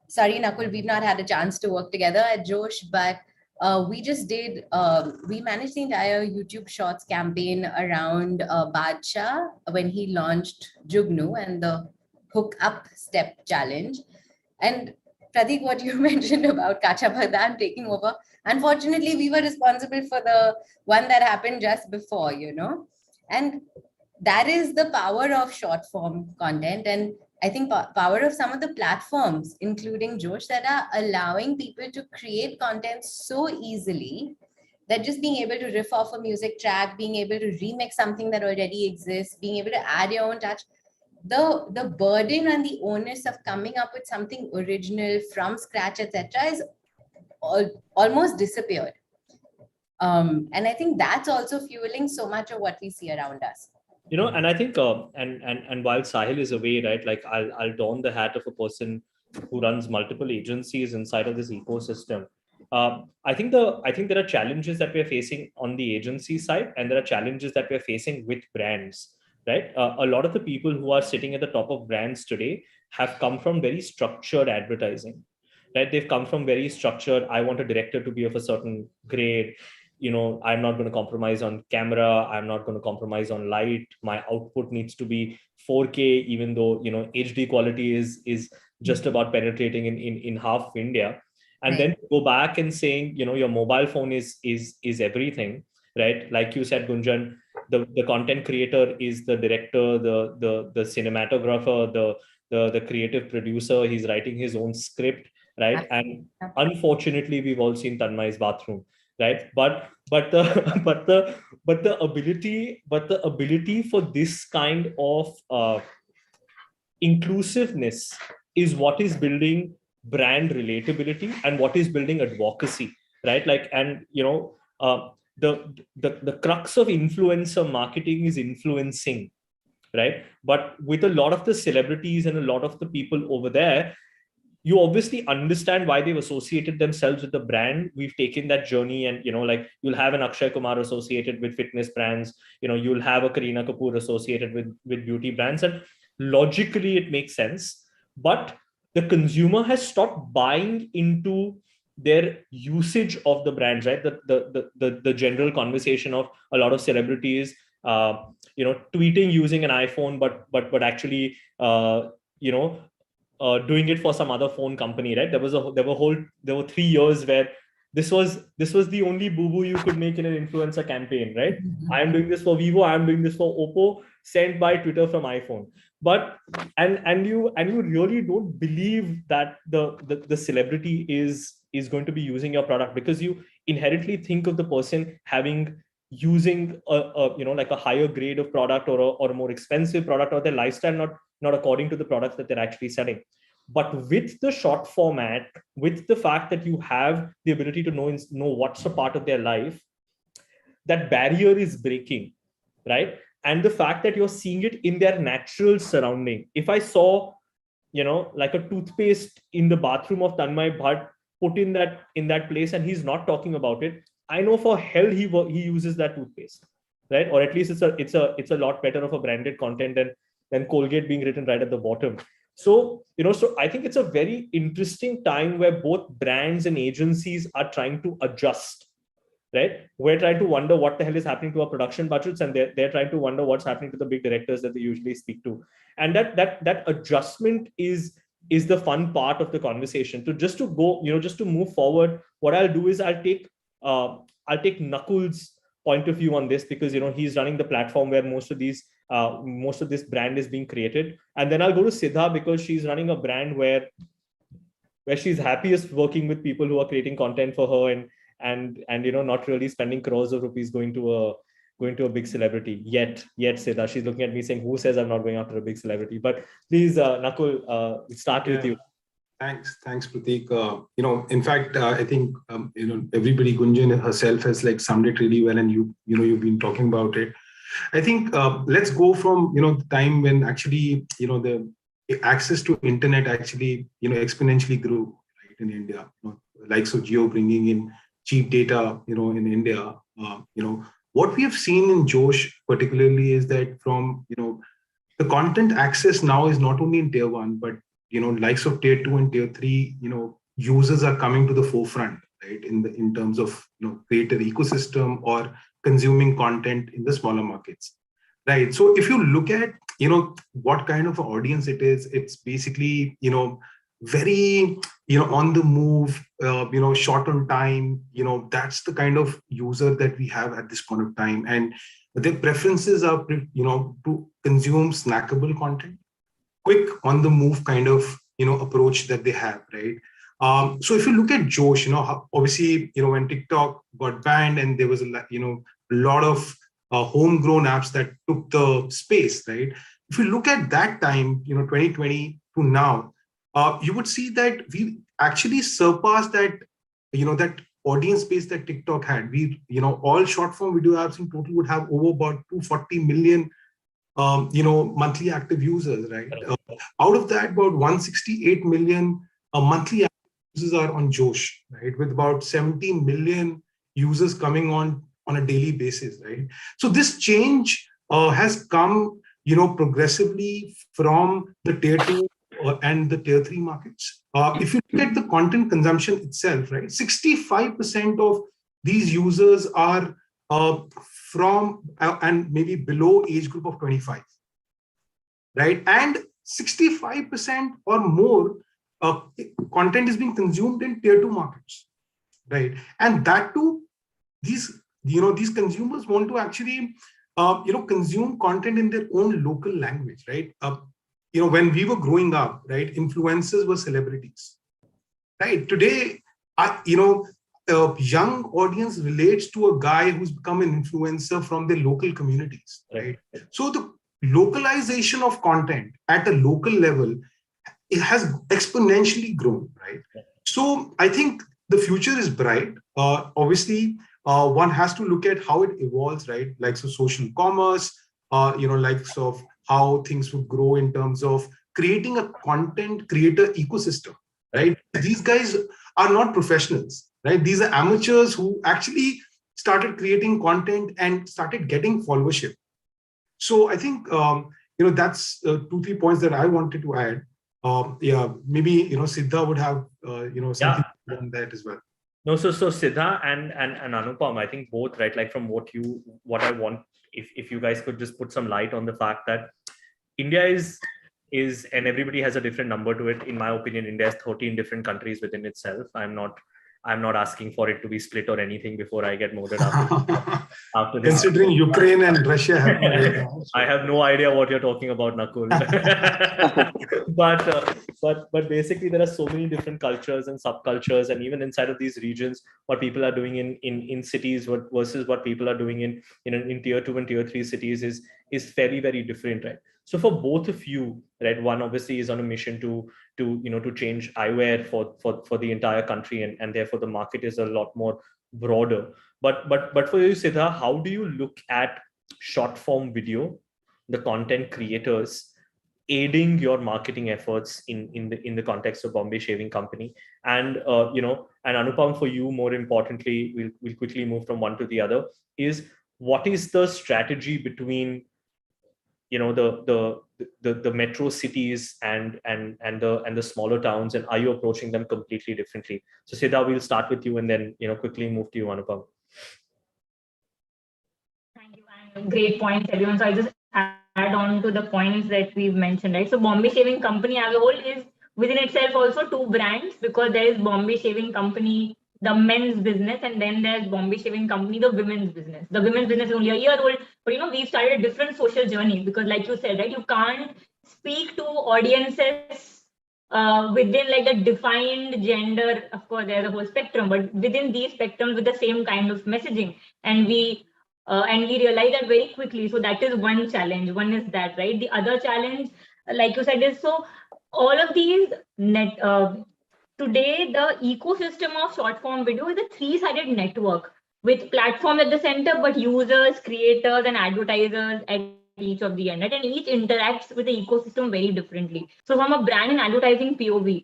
Speaker 17: Sorry, Nakul, we've not had a chance to work together at Josh, but we just did, we managed the entire YouTube Shorts campaign around Badshah when he launched Jugnu and the Hook Up Step Challenge. And Pratik, what you mentioned about Kacha Badam taking over, unfortunately, we were responsible for the one that happened just before, And that is the power of short form content. And I think power of some of the platforms, including Josh, that are allowing people to create content so easily that just being able to riff off a music track, being able to remix something that already exists, being able to add your own touch, the burden and the onus of coming up with something original from scratch, etc., is almost disappeared. And I think that's also fueling so much of what we see around us.
Speaker 14: And I think, and while Sahil is away, right, like I'll don the hat of a person who runs multiple agencies inside of this ecosystem. I think there are challenges that we're facing on the agency side, and there are challenges that we're facing with brands, right? A lot of the people who are sitting at the top of brands today have come from very structured advertising. right? They've come from very structured, I want a director to be of a certain grade. I'm not going to compromise on camera. I'm not going to compromise on light. My output needs to be 4K, even though, HD quality is just about penetrating in half of India. And then go back and saying, your mobile phone is everything, right? Like you said, Gunjan, the content creator is the director, the cinematographer, the creative producer. He's writing his own script, right? And unfortunately, we've all seen Tanmay's bathroom, right? But the ability for this kind of inclusiveness is what is building brand relatability and what is building advocacy, right? The crux of influencer marketing is influencing, right? But with a lot of the celebrities and a lot of the people over there, you obviously understand why they've associated themselves with the brand. We've taken that journey, and you'll have an Akshay Kumar associated with fitness brands. You'll have a Kareena Kapoor associated with beauty brands, and logically it makes sense. But the consumer has stopped buying into their usage of the brands, right? The general conversation of a lot of celebrities, tweeting using an iPhone, but actually, doing it for some other phone company, right? There were 3 years where this was the only boo-boo you could make in an influencer campaign, right? I am doing this for Vivo, I am doing this for Oppo, sent by Twitter from iPhone. But and you really don't believe that the celebrity is going to be using your product, because you inherently think of the person using a higher grade of product or a more expensive product, or their lifestyle not according to the products that they're actually selling. But with the short format, with the fact that you have the ability to know what's a part of their life, that barrier is breaking, right? And the fact that you're seeing it in their natural surrounding. If I saw, like a toothpaste in the bathroom of Tanmay Bhatt put in that place, and he's not talking about it, I know for hell he uses that toothpaste, right? Or at least it's a lot better of a branded content than Colgate being written right at the bottom. So, so I think it's a very interesting time where both brands and agencies are trying to adjust, right? We're trying to wonder what the hell is happening to our production budgets, and they're trying to wonder what's happening to the big directors that they usually speak to. And that adjustment is the fun part of the conversation. Just to move forward, what I'll do is I'll take Nakul's point of view on this, because he's running the platform where most of this brand is being created, and then I'll go to Siddha, because she's running a brand where she's happiest working with people who are creating content for her and not really spending crores of rupees going to a big celebrity yet. Siddha, she's looking at me saying, who says I'm not going after a big celebrity? But please, Nakul, start with you.
Speaker 18: Thanks, Prateek. In fact, I think everybody, Gunjan herself, has summed it really well, and you've been talking about it. I think let's go from the time when actually the access to internet actually exponentially grew, right, in India. Likes of Jio bringing in cheap data, in India. What we have seen in Josh particularly is that from the content access now is not only in tier 1, but likes of tier 2 and tier 3, users are coming to the forefront, right, in terms of creator ecosystem or consuming content in the smaller markets, right? So if you look at what kind of audience it is, it's basically very on the move, short on time. That's the kind of user that we have at this point of time, and their preferences are to consume snackable content, quick on the move kind of approach that they have, right? So if you look at Josh, obviously when TikTok got banned and there was a lot of homegrown apps that took the space, right? If you look at that time, 2020 to now, you would see that we actually surpassed that that audience base that TikTok had. We all short form video apps in total would have over about 240 million monthly active users, right? Out of that, about 168 million monthly active users are on Josh, right? With about 17 million users coming on a daily basis, right? So this change has come, progressively from the tier 2 and the tier 3 markets. If you look at the content consumption itself, right, 65% of these users are from and maybe below age group of 25, right? And 65% or more content is being consumed in tier 2 markets, right? And that too, these consumers want to actually consume content in their own local language, right? When we were growing up, right, influencers were celebrities, right? Today, young audience relates to a guy who's become an influencer from their local communities, right? So the localization of content at a local level, it has exponentially grown, right? So I think the future is bright. Obviously, one has to look at how it evolves, right? Like so social commerce, likes of how things would grow in terms of creating a content creator ecosystem, right? These guys are not professionals, right? These are amateurs who actually started creating content and started getting followership. So I think, that's 2-3 points that I wanted to add. Maybe, Siddha would have, something on that as well.
Speaker 14: No, so Siddha and Anupam, I think both, right? Like from what I want, if you guys could just put some light on the fact that India is, and everybody has a different number to it. In my opinion, India has 13 different countries within itself. I'm not asking for it to be split or anything before I get molded after this.
Speaker 18: Considering Ukraine and Russia have right now,
Speaker 14: I have no idea what you're talking about, Nakul. but basically there are so many different cultures and subcultures, and even inside of these regions, what people are doing in cities versus what people are doing in tier 2 and tier 3 cities is very, very different, right? So for both of you, right, one obviously is on a mission to change eyewear for the entire country, and therefore the market is a lot more broader. But for you, Siddha, how do you look at short form video, the content creators aiding your marketing efforts in the context of Bombay Shaving Company? And and Anupam, for you, more importantly, we'll quickly move from one to the other, is what is the strategy between the metro cities and the smaller towns, and are you approaching them completely differently? So Siddha, we'll start with you and then quickly move to you, Anupam.
Speaker 19: Thank you, and great points, everyone. So I just add on to the points that we've mentioned, right? So Bombay Shaving Company as a whole is within itself also two brands, because there is Bombay Shaving Company, the men's business, and then there's Bombay Shaving Company, the women's business. The women's business is only a year old, but we've started a different social journey, because like you said, right, you can't speak to audiences within like a defined gender. Of course, there's a whole spectrum, but within these spectrums with the same kind of messaging, and we realize that very quickly. So that is one challenge. One is that, right? The other challenge, like you said, is so all of these today, the ecosystem of short form video is a 3-sided network with platforms at the center, but users, creators, and advertisers at each of the end, right? And each interacts with the ecosystem very differently. So from a brand and advertising POV,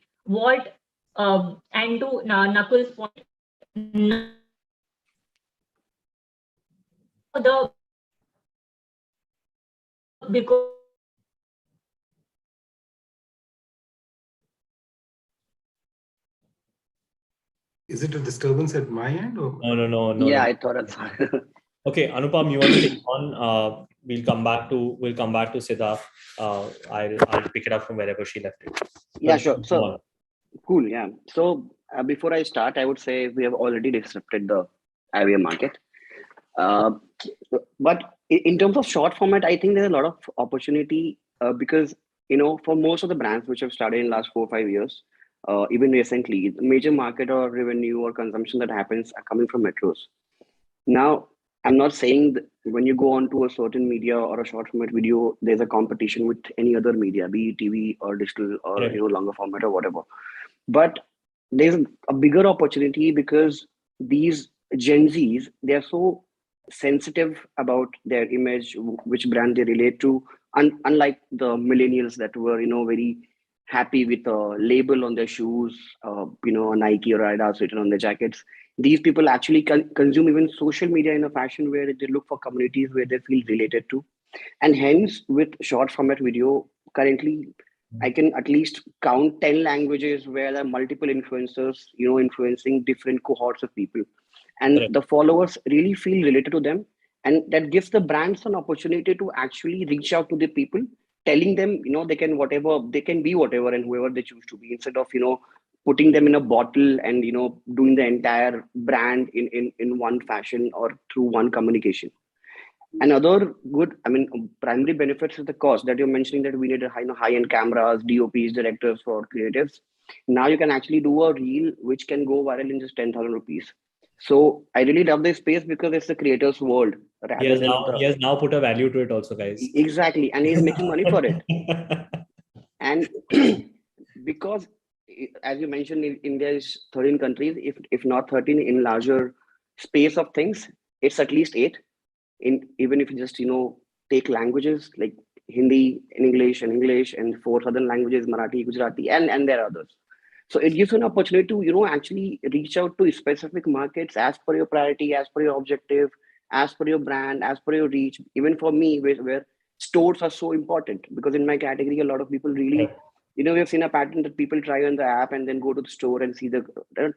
Speaker 19: and to Nakul's point, because
Speaker 18: is it a disturbance at my end? Or?
Speaker 14: No.
Speaker 16: Yeah, I thought it's
Speaker 14: okay, Anupam, you want to take on? We'll come back to Siddha. I'll pick it up from wherever she left it.
Speaker 16: Yeah, sure. So cool. Yeah. So before I start, I would say we have already disrupted the eyewear market. But in terms of short format, I think there's a lot of opportunity because for most of the brands which have started in the last 4 or 5 years, even recently, the major market or revenue or consumption that happens are coming from metros. Now, I'm not saying that when you go on to a certain media or a short format video, there's a competition with any other media, be it TV or digital or longer format or whatever. But there's a bigger opportunity because these Gen Zs, they're so sensitive about their image, which brand they relate to, unlike the millennials that were very happy with a label on their shoes, a Nike or Adidas written on their jackets. These people actually consume even social media in a fashion where they look for communities where they feel related to. And hence, with short format video, currently,
Speaker 20: I can at least count 10 languages where there are multiple influencers, influencing different cohorts of people. And the followers really feel related to them. And that gives the brands an opportunity to actually reach out to the people, telling them, they can be whatever and whoever they choose to be, instead of, putting them in a bottle and, doing the entire brand in one fashion or through one communication. Another good, primary benefits is the cost that you're mentioning, that we need high-end cameras, DOPs, directors for creatives. Now you can actually do a reel which can go viral in just 10,000 rupees. So I really love this space because it's the creator's world.
Speaker 14: He has now put a value to it also, guys.
Speaker 20: Exactly. And he's making money for it. And because, as you mentioned, India is 13 countries, if not 13 in larger space of things, it's at least 8. Even if you just take languages like Hindi, English, and 4 southern languages, Marathi, Gujarati, and there are others. So it gives you an opportunity to actually reach out to specific markets as per your priority, as per your objective, as per your brand, as per your reach. Even for me, where stores are so important, because in my category, a lot of people really, we've seen a pattern that people try on the app and then go to the store and see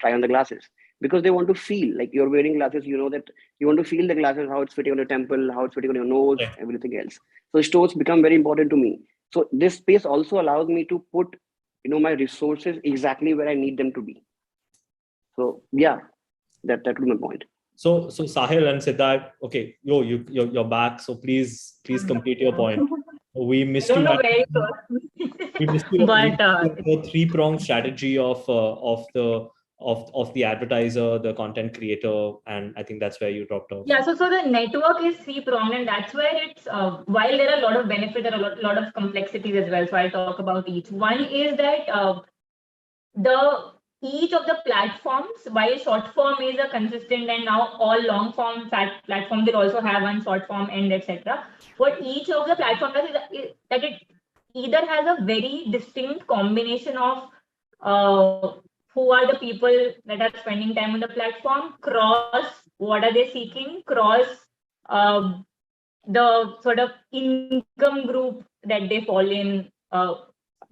Speaker 20: try on the glasses, because they want to feel like you're wearing glasses, that you want to feel the glasses, how it's fitting on your temple, how it's fitting on your nose, everything else. So stores become very important to me. So this space also allows me to put, my resources exactly where I need them to be. So yeah, that was my point.
Speaker 14: So Sahil and Siddharth, okay, you're back. So please complete your point. We missed you. We missed you.
Speaker 19: But
Speaker 14: the 3-pronged strategy of the advertiser, the content creator, and I think that's where you dropped off.
Speaker 19: Yeah, so the network is 3-pronged, and that's where it's while there are a lot of benefits, there are a lot of complexities as well. So I'll talk about each. One is that each of the platforms, while short form is a consistent, and now all long form platforms will also have one short form end, etc. What each of the platforms does is that it either has a very distinct combination of who are the people that are spending time on the platform, cross what are they seeking, cross the sort of income group that they fall in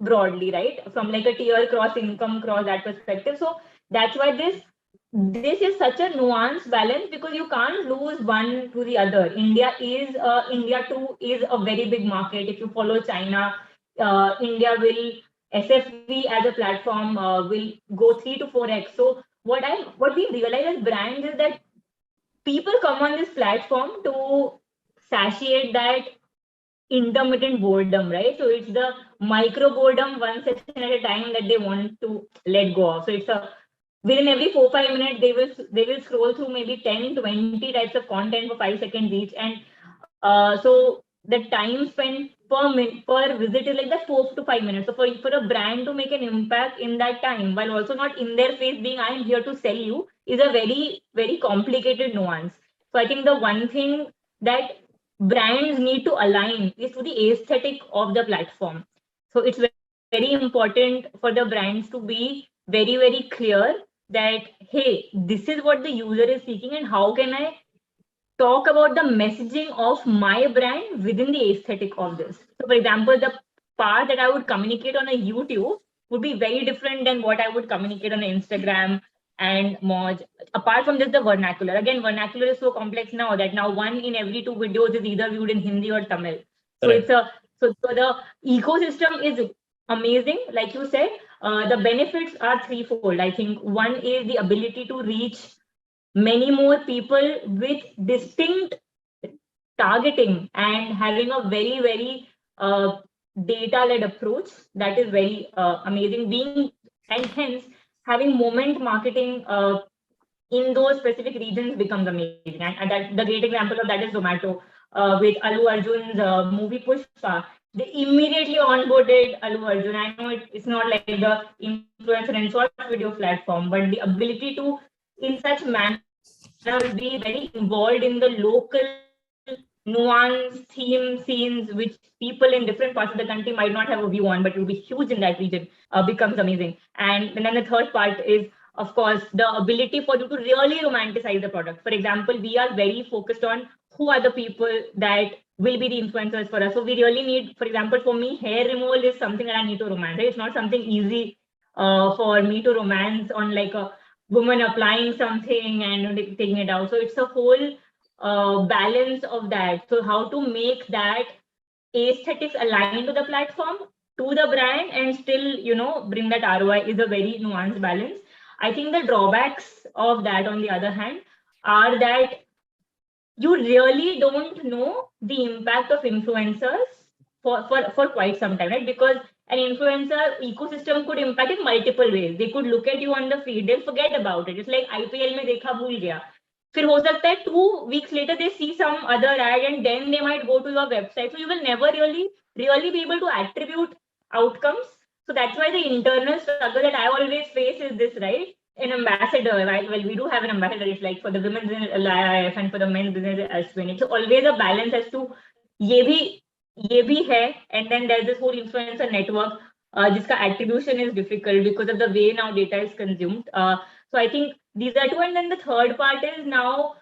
Speaker 19: broadly, right? From like a tier cross, income cross, that perspective. So that's why this is such a nuanced balance, because you can't lose one to the other. India too is a very big market. If you follow China, India will, SFV as a platform will go 3 to 4x. So what we realize as brands is that people come on this platform to satiate that intermittent boredom, right? So it's the micro boredom, one session at a time, that they want to let go of. So it's within every 4-5 minutes, they will scroll through maybe 10-20 types of content for 5 seconds each, and so the time spent per visit is like that 4 to 5 minutes. So for a brand to make an impact in that time, while also not in their face being "I'm here to sell you," is a very, very complicated nuance. So I think the one thing that brands need to align is to the aesthetic of the platform. So it's very important for the brands to be very, very clear that, hey, this is what the user is seeking, and how can I talk about the messaging of my brand within the aesthetic of this. So for example, the part that I would communicate on a YouTube would be very different than what I would communicate on Instagram and Moj. Apart from just the vernacular. Again, vernacular is so complex now that now 1 in every 2 videos is either viewed in Hindi or Tamil. So
Speaker 14: Right.
Speaker 19: so the ecosystem is amazing. Like you said, the benefits are threefold. I think one is the ability to reach many more people with distinct targeting and having a very, very data-led approach. That is very amazing. And hence having moment marketing in those specific regions becomes amazing. And that the great example of that is Zomato with Allu Arjun's movie Pushpa. They immediately onboarded Allu Arjun. I know it's not like the influencer and short video platform, but the ability to, in such manner, be very involved in the local nuance, theme, scenes, which people in different parts of the country might not have a view on, but it will be huge in that region, becomes amazing. And then the third part is, of course, the ability for you to really romanticize the product. For example, we are very focused on who are the people that will be the influencers for us. So we really need, for example, for me, hair removal is something that I need to romance. It's not something easy for me to romance on like a woman applying something and taking it out. So it's a whole balance of that. So how to make that aesthetics align to the platform, to the brand, and still, bring that ROI is a very nuanced balance. I think the drawbacks of that, on the other hand, are that you really don't know the impact of influencers for quite some time, right? Because an influencer ecosystem could impact in multiple ways. They could look at you on the feed, they'll forget about it. It's like IPL mein dekha bhul gaya. फिर हो सकता है 2 weeks later they see some other ad and then they might go to your website. So you will never really be able to attribute outcomes. So that's why the internal struggle that I always face is this, right? An ambassador, right? Well, we do have an ambassador. It's like for the women's business and for the men's business Ashwin. It's always a balance as to ये भी है, and then there's this whole influencer network जिसका attribution is difficult because of the way now data is consumed. So I think these are two, and then the third part is now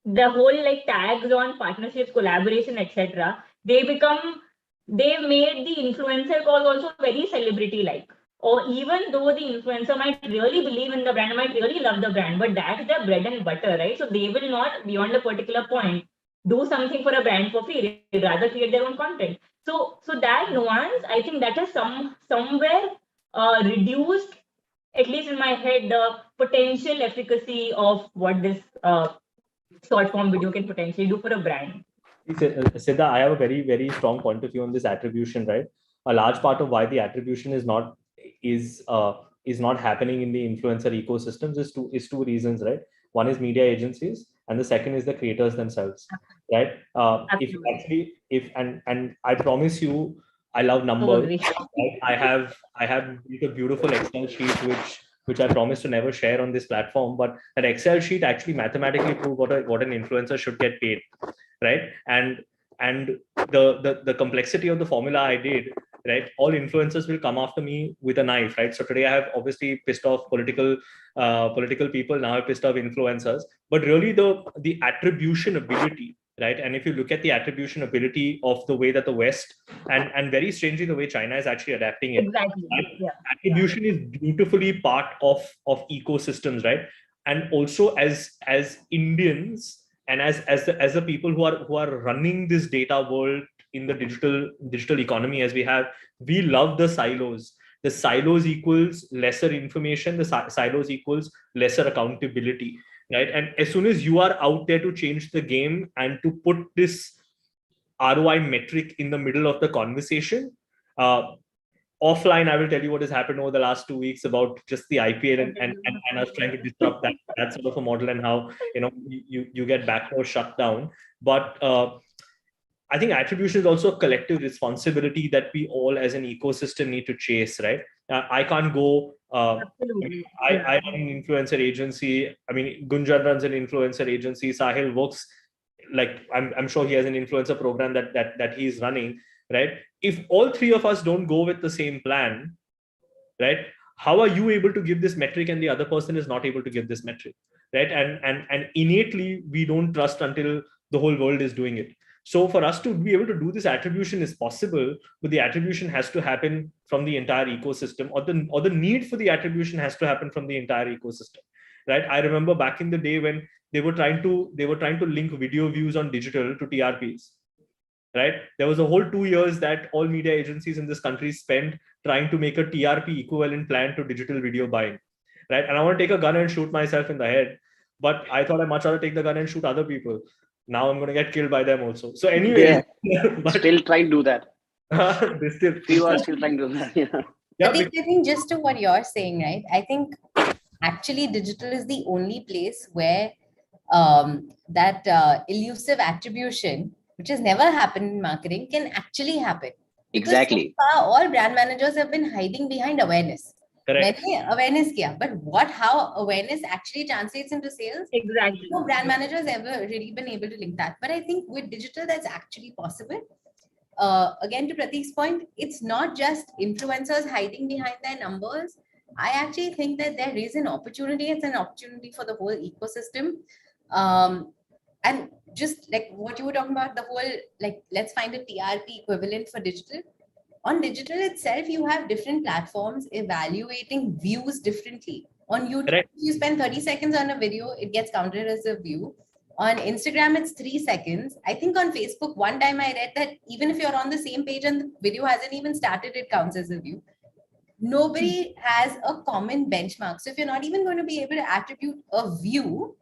Speaker 19: the whole like tags on partnerships, collaboration, etc. They've made the influencer cause also very celebrity-like. Or even though the influencer might really believe in the brand, might really love the brand, but that's their bread and butter, right? So they will not, beyond a particular point, do something for a brand for free. They'd rather create their own content. So that nuance, I think that has somewhere reduced, at least in my head, the potential efficacy of what this short form video can potentially do for a brand.
Speaker 14: Siddha, I have a very, very strong point of view on this attribution, right? A large part of why the attribution is not happening in the influencer ecosystems is two reasons, right? One is media agencies, and the second is the creators themselves, right? If I promise you, I love numbers. Right? I have a beautiful Excel sheet which I promise to never share on this platform, but that Excel sheet actually mathematically proved what an influencer should get paid, right? And the complexity of the formula I did, right? All influencers will come after me with a knife, right? So today I have obviously pissed off political people. Now I've pissed off influencers, but really the attribution ability, right? And if you look at the attribution ability of the way that the West and very strangely the way China is actually adapting it,
Speaker 19: exactly.
Speaker 14: Right?
Speaker 19: Yeah.
Speaker 14: Attribution is beautifully part of ecosystems, right? And also as Indians and as the people who are running this data world in the digital economy as we love the silos. The silos equals lesser information. The silos equals lesser accountability, right? And as soon as you are out there to change the game and to put this ROI metric in the middle of the conversation, offline, I will tell you what has happened over the last 2 weeks about just the IPL and us trying to disrupt that sort of a model and how you get backdoor shut down. But I think attribution is also a collective responsibility that we all as an ecosystem need to chase, right? I can't go. I run an influencer agency. I mean, Gunjan runs an influencer agency. Sahil works like I'm sure he has an influencer program that he's running, right? If all three of us don't go with the same plan, right? How are you able to give this metric and the other person is not able to give this metric, right? And innately we don't trust until the whole world is doing it. So for us to be able to do this attribution is possible, but the attribution has to happen from the entire ecosystem, or the need for the attribution has to happen from the entire ecosystem, right? I remember back in the day when they were trying to link video views on digital to TRPs, right? There was a whole 2 years that all media agencies in this country spent trying to make a TRP equivalent plan to digital video buying, right? And I want to take a gun and shoot myself in the head, but I thought I'd much rather take the gun and shoot other people. Now I'm going to get killed by them also. So anyway,
Speaker 20: still trying to do that.
Speaker 14: You
Speaker 20: are still trying to do that.
Speaker 17: I think just to what you're saying, right? I think actually digital is the only place where that elusive attribution, which has never happened in marketing, can actually happen. Because
Speaker 20: exactly.
Speaker 17: So far, all brand managers have been hiding behind awareness.
Speaker 14: Correct.
Speaker 17: Awareness kiya, but how awareness actually translates into sales?
Speaker 19: Exactly.
Speaker 17: No brand managers ever really been able to link that. But I think with digital, that's actually possible. Again, to Prateek's point, it's not just influencers hiding behind their numbers. I actually think that there is an opportunity. It's an opportunity for the whole ecosystem. And just like what you were talking about, the whole, like, let's find a TRP equivalent for digital. On digital itself, you have different platforms evaluating views differently. On YouTube,
Speaker 14: Correct.
Speaker 17: you spend 30 seconds on a video, it gets counted as a view. On Instagram, it's 3 seconds. I think on Facebook, one time I read that even if you're on the same page and the video hasn't even started, it counts as a view. Nobody has a common benchmark. So if you're not even going to be able to attribute a view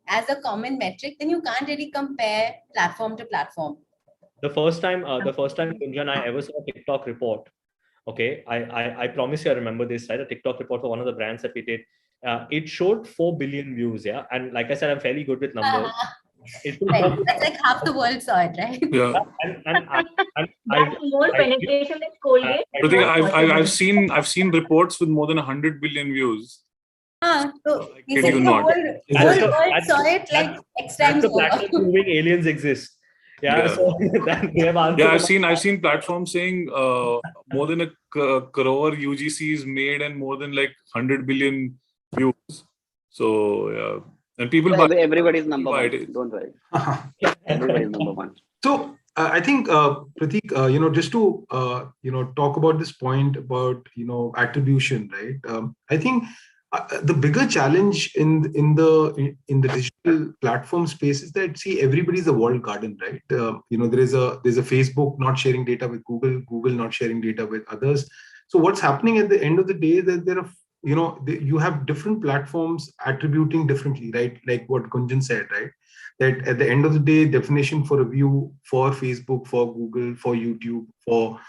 Speaker 17: as a common metric, then you can't really compare platform to platform.
Speaker 14: The first time Kunjan and I ever saw a TikTok report. Okay, I promise you I remember this, right? A TikTok report for one of the brands that we did. It showed 4 billion views, yeah. And like I said, I'm fairly good with numbers.
Speaker 17: Right. That's like half the world saw it, right?
Speaker 15: Yeah.
Speaker 19: That's more penetration than Colgate.
Speaker 15: I think I've seen reports with more than 100 billion views.
Speaker 17: So
Speaker 15: kid you not.
Speaker 17: whole world saw it like X times
Speaker 14: the
Speaker 17: over.
Speaker 14: platform proving aliens exist. Yeah. So they have answered.
Speaker 15: Yeah, I've seen platforms saying more than a crore UGCs made and more than like 100 billion views. So yeah, and people
Speaker 20: So
Speaker 15: buy
Speaker 20: everybody's number
Speaker 15: buy
Speaker 20: one.
Speaker 15: it.
Speaker 20: Don't worry. Everybody's number one.
Speaker 18: So I think Prateek, just to talk about this point about attribution, right? I think the bigger challenge in the digital platform space is that, see, everybody's a walled garden, right? There's a Facebook not sharing data with Google, Google not sharing data with others. So what's happening at the end of the day is that there are you have different platforms attributing differently, right? Like what Gunjan said, right? That at the end of the day, definition for a view for Facebook, for Google, for YouTube, for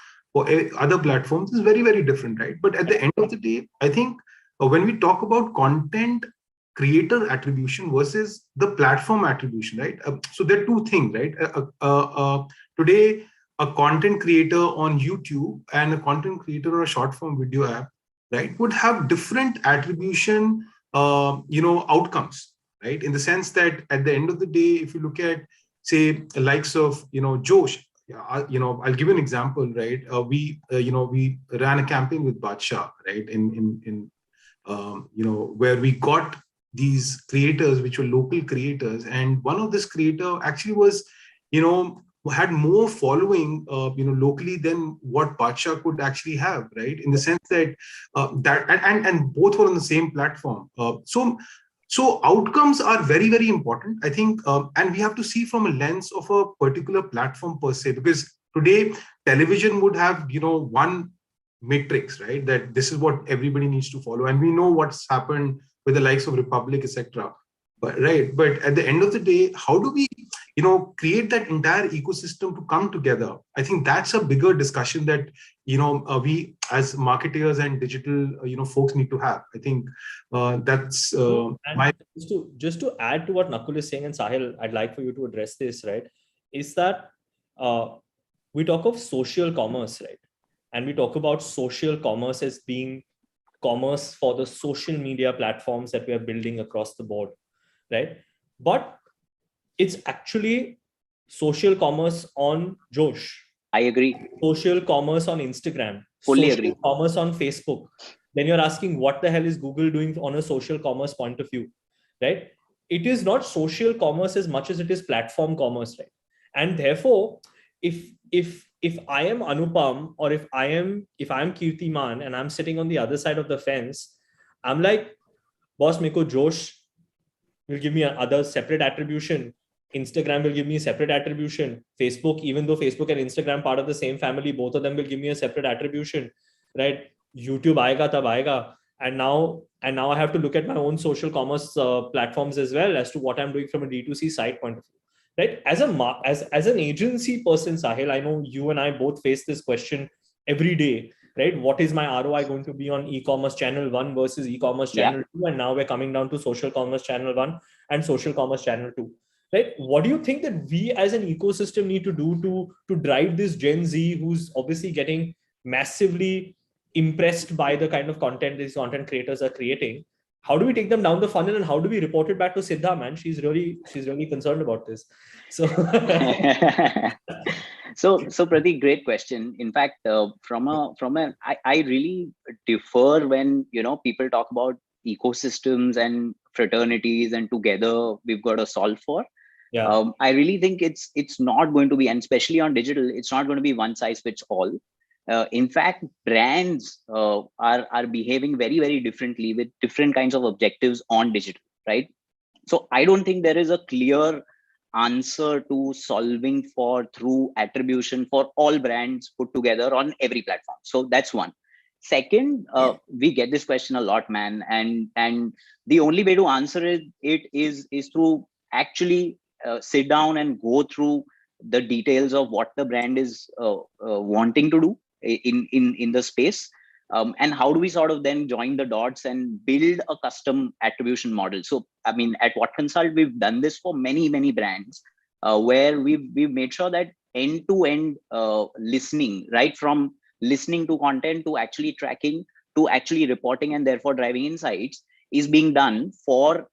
Speaker 18: other platforms is very, very different, right? But at the end of the day, I think when we talk about content creator attribution versus the platform attribution, right? So there are two things, right? Today, a content creator on YouTube and a content creator or a short form video app, right, would have different attribution, outcomes, right? In the sense that at the end of the day, if you look at, say, the likes of, Josh, I'll give you an example, right? We ran a campaign with Badshah, right? Where we got these creators, which were local creators. And one of this creator actually was, had more following, locally than what Badshah could actually have, right? In the sense that, and both were on the same platform. So outcomes are very, very important, I think, and we have to see from a lens of a particular platform per se, because today television would have, one matrix, right? That this is what everybody needs to follow, and we know what's happened with the likes of Republic, etc. But at the end of the day, how do we, create that entire ecosystem to come together? I think that's a bigger discussion that we as marketers and digital folks need to have. I think that's my.
Speaker 14: Just to add to what Nakul is saying, and Sahil, I'd like for you to address this, right? Is that we talk of social commerce, right? And we talk about social commerce as being commerce for the social media platforms that we are building across the board, right? But it's actually social commerce on Josh.
Speaker 16: I agree.
Speaker 14: Social commerce on Instagram.
Speaker 16: Fully
Speaker 14: social
Speaker 16: agree.
Speaker 14: Commerce on Facebook. Then you're asking, what the hell is Google doing on a social commerce point of view, right? It is not social commerce as much as it is platform commerce, right? And therefore, if I am Anupam, or if I am Kirtiman and I'm sitting on the other side of the fence, I'm like, boss, meko Josh will give me another separate attribution. Instagram will give me a separate attribution. Facebook, even though Facebook and Instagram part of the same family, both of them will give me a separate attribution, right? YouTube aayega tab aayega. And now I have to look at my own social commerce platforms as well as to what I'm doing from a D2C side point of view, right? As an agency person, Sahil, I know you and I both face this question every day, right? What is my ROI going to be on e-commerce channel 1 versus e-commerce channel 2? And now we're coming down to social commerce channel 1 and social commerce channel 2. Right? What do you think that we as an ecosystem need to do to drive this Gen Z who's obviously getting massively impressed by the kind of content these content creators are creating? How do we take them down the funnel, and how do we report it back to Siddha, man? She's really concerned about this. So
Speaker 16: So Prateek, great question. In fact, I really differ when people talk about ecosystems and fraternities and together we've got to solve for. I really think it's not going to be, and especially on digital, it's not going to be one size fits all. In fact, brands are behaving very, very differently with different kinds of objectives on digital, right? So I don't think there is a clear answer to solving for through attribution for all brands put together on every platform. So that's one. Second, we get this question a lot, man, and the only way to answer it is through actually sit down and go through the details of what the brand is wanting to do in the space, and how do we sort of then join the dots and build a custom attribution model. So I mean, at What Consult, we've done this for many brands, where we've made sure that end-to-end listening, right from listening to content to actually tracking to actually reporting and therefore driving insights, is being done for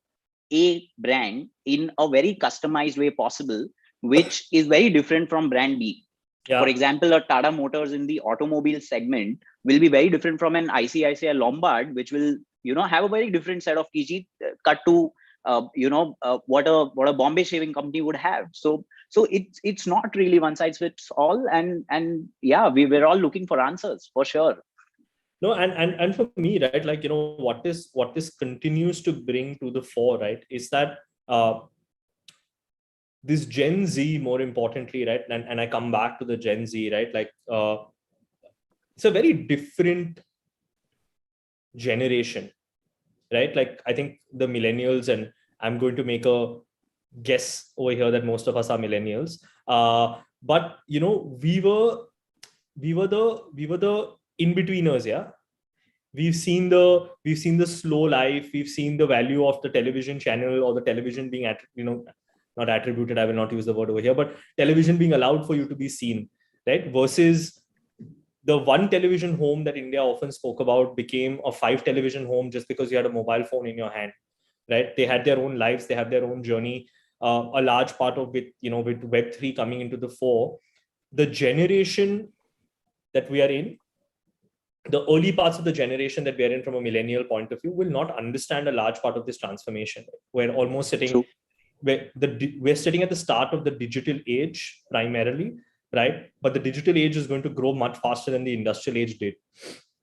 Speaker 16: a brand in a very customized way possible, which is very different from brand B. For example, a Tata Motors in the automobile segment will be very different from an ICICI Lombard, which will, have a very different set of TG cut to, what a Bombay shaving company would have. So it's not really one size fits all. And yeah, we're all looking for answers for sure.
Speaker 14: No, and for me, right, like, what this continues to bring to the fore, right, is that this Gen Z, more importantly, right, and I come back to the Gen Z, right, like it's a very different generation, right? Like, I think the millennials, and I'm going to make a guess over here that most of us are millennials, but we were the in-betweeners. Yeah, we've seen the slow life, we've seen the value of the television channel, or the television being not attributed, I will not use the word over here, but television being allowed for you to be seen, right? Versus the one television home that India often spoke about became a 5 television home just because you had a mobile phone in your hand, right? They had their own lives, they have their own journey. A large part of it, with Web3 coming into the fore, the generation that we are in, the early parts of the generation that we are in from a millennial point of view, will not understand a large part of this transformation. We're almost sitting, we're sitting at the start of the digital age primarily, right? But the digital age is going to grow much faster than the industrial age did,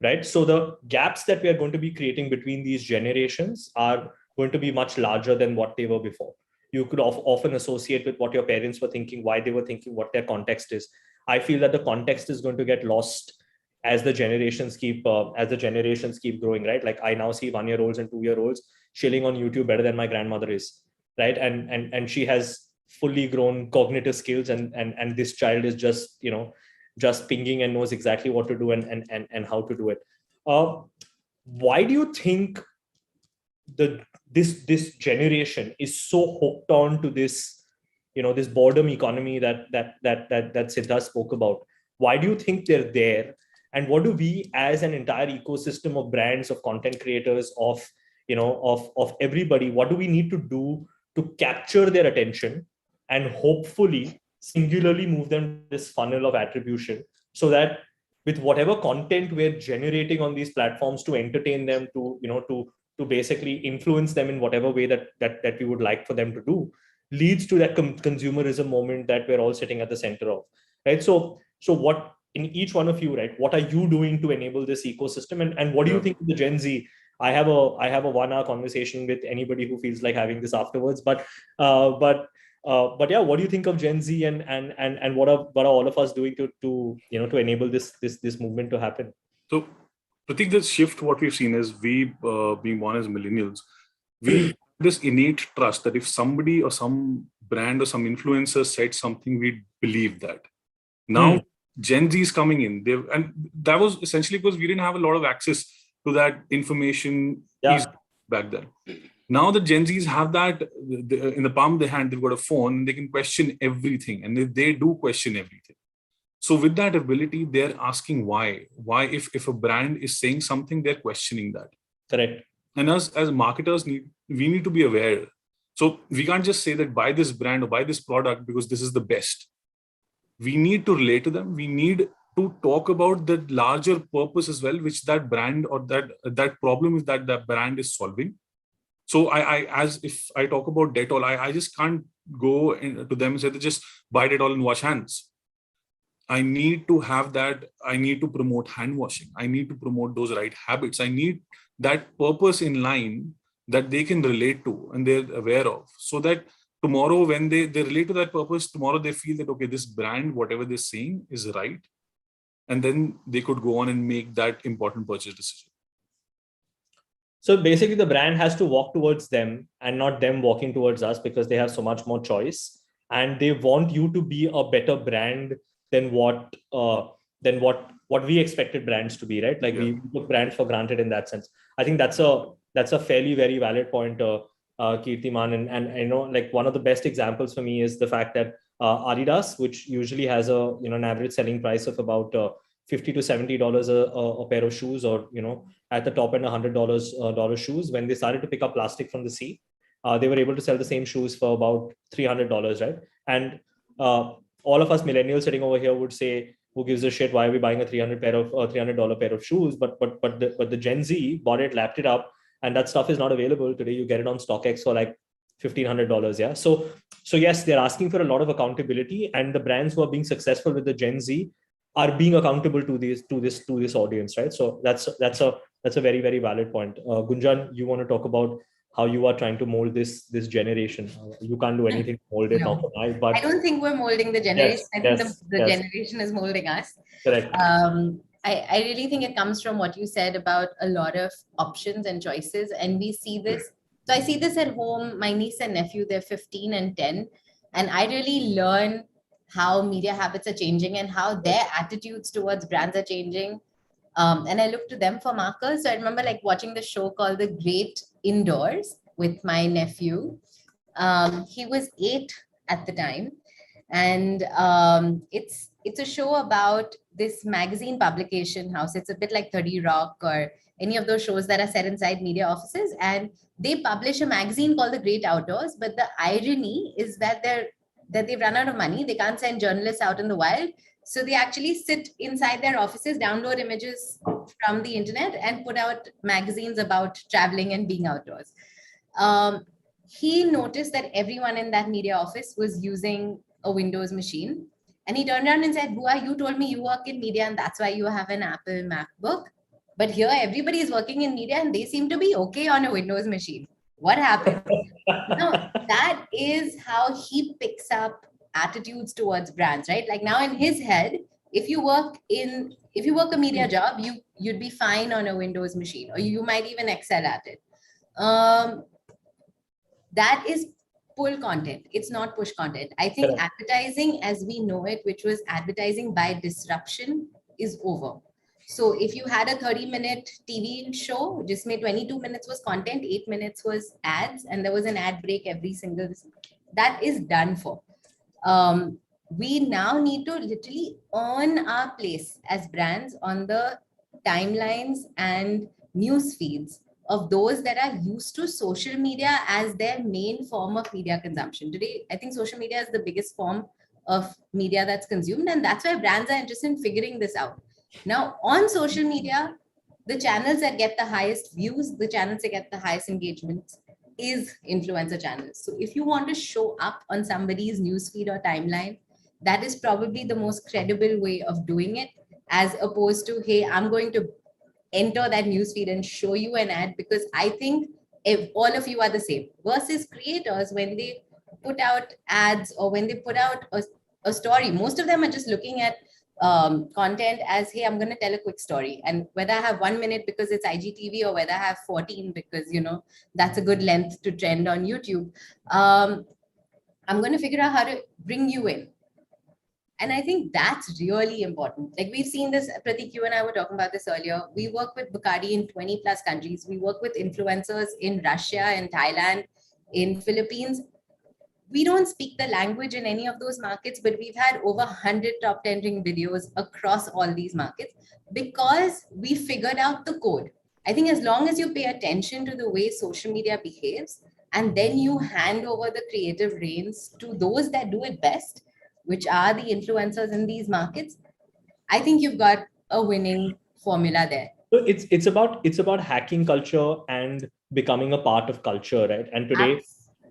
Speaker 14: right? So the gaps that we are going to be creating between these generations are going to be much larger than what they were before. You could often associate with what your parents were thinking, why they were thinking, what their context is. I feel that the context is going to get lost as the generations keep growing, right? Like, I now see 1-year-olds and 2-year-olds shilling on YouTube better than my grandmother is, right? And she has fully grown cognitive skills, and this child is just pinging and knows exactly what to do and how to do it. Why do you think this generation is so hooked on to this, this boredom economy that Siddha spoke about? Why do you think they're there? And what do we, as an entire ecosystem of brands, of content creators, of everybody, what do we need to do to capture their attention and hopefully singularly move them this funnel of attribution, so that with whatever content we're generating on these platforms to entertain them, to basically influence them in whatever way that we would like for them to do, leads to that consumerism moment that we're all sitting at the center of, right? So what, in each one of you, right, what are you doing to enable this ecosystem, and what do you think of the Gen Z? I have a 1-hour conversation with anybody who feels like having this afterwards, but yeah, what do you think of Gen Z, and what are all of us doing to enable this movement to happen?
Speaker 15: So I think the shift, what we've seen is, we being born as millennials, we this innate trust that if somebody or some brand or some influencer said something, we believe that. Now Gen Z is coming in, and that was essentially because we didn't have a lot of access to that information back then. Now the Gen Zs have that in the palm of their hand. They've got a phone, and they can question everything, and they do question everything. So with that ability, they're asking why if a brand is saying something, they're questioning that.
Speaker 14: Correct.
Speaker 15: And us as marketers, we need to be aware. So we can't just say that buy this brand or buy this product because this is the best. We need to relate to them. We need to talk about the larger purpose as well, which that brand or that problem is that brand is solving. So as if I talk about Dettol, I just can't go to them and say, just buy Dettol and wash hands. I need to have that. I need to promote hand washing. I need to promote those right habits. I need that purpose in line that they can relate to and they're aware of, so that tomorrow when they relate to that purpose, tomorrow they feel that, okay, this brand, whatever they're saying is right. And then they could go on and make that important purchase decision.
Speaker 14: So basically the brand has to walk towards them and not them walking towards us, because they have so much more choice and they want you to be a better brand than what we expected brands to be, right? Like we took brands for granted in that sense. I think that's a fairly very valid point, Kirtiman, and I know, like, one of the best examples for me is the fact that Adidas, which usually has an average selling price of about $50 to $70 a pair of shoes, or at the top end $100 shoes, when they started to pick up plastic from the sea, they were able to sell the same shoes for about $300, right? And all of us millennials sitting over here would say, who gives a shit? Why are we buying a $300 pair of shoes? But the Gen Z bought it, lapped it up, and that stuff is not available today. You get it on StockX for like $1,500. Yeah. So yes, they're asking for a lot of accountability, and the brands who are being successful with the Gen Z are being accountable to this audience, right? So that's a very, very valid point. Gunjan, you want to talk about how you are trying to mold this generation? You can't do anything to mold it overnight, but
Speaker 17: I don't think we're molding the generation. I think the generation is molding us.
Speaker 14: Correct.
Speaker 17: I really think it comes from what you said about a lot of options and choices, and we see this. So I see this at home. My niece and nephew, they're 15 and 10, and I really learn how media habits are changing and how their attitudes towards brands are changing. And I look to them for markers. So I remember like watching the show called The Great Indoors with my nephew. He was 8 at the time. And it's a show about this magazine publication house. It's a bit like 30 Rock or any of those shows that are set inside media offices. And they publish a magazine called The Great Outdoors. But the irony is that they've run out of money. They can't send journalists out in the wild. So they actually sit inside their offices, download images from the internet, and put out magazines about traveling and being outdoors. He noticed that everyone in that media office was using a Windows machine. And he turned around and said, Bua, you told me you work in media and that's why you have an Apple MacBook. But here everybody is working in media and they seem to be okay on a Windows machine. What happened? Now, that is how he picks up attitudes towards brands, right? Like now in his head, if you work a media job, you'd be fine on a Windows machine, or you might even excel at it. That is pull content. It's not push content. I think advertising as we know it, which was advertising by disruption, is over. So if you had a 30-minute TV show, just made 22 minutes was content, 8 minutes was ads, and there was an ad break every single, that is done for. We now need to literally earn our place as brands on the timelines and news feeds of those that are used to social media as their main form of media consumption. Today, I think social media is the biggest form of media that's consumed, and that's why brands are interested in figuring this out. Now, on social media, the channels that get the highest views, the channels that get the highest engagement is influencer channels. So if you want to show up on somebody's newsfeed or timeline, that is probably the most credible way of doing it, as opposed to, hey, I'm going to enter that newsfeed and show you an ad because I think if all of you are the same. Versus creators, when they put out ads or when they put out a story, most of them are just looking at content as, hey, I'm going to tell a quick story. And whether I have 1 minute because it's IGTV or whether I have 14 because, that's a good length to trend on YouTube, I'm going to figure out how to bring you in. And I think that's really important. Like we've seen this, Pratik, you and I were talking about this earlier. We work with Bacardi in 20 plus countries. We work with influencers in Russia, in Thailand, in Philippines. We don't speak the language in any of those markets, but we've had over 100 top 10 ring videos across all these markets because we figured out the code. I think as long as you pay attention to the way social media behaves, and then you hand over the creative reins to those that do it best, which are the influencers in these markets, I think you've got a winning formula there.
Speaker 14: So it's about hacking culture and becoming a part of culture, right? And today,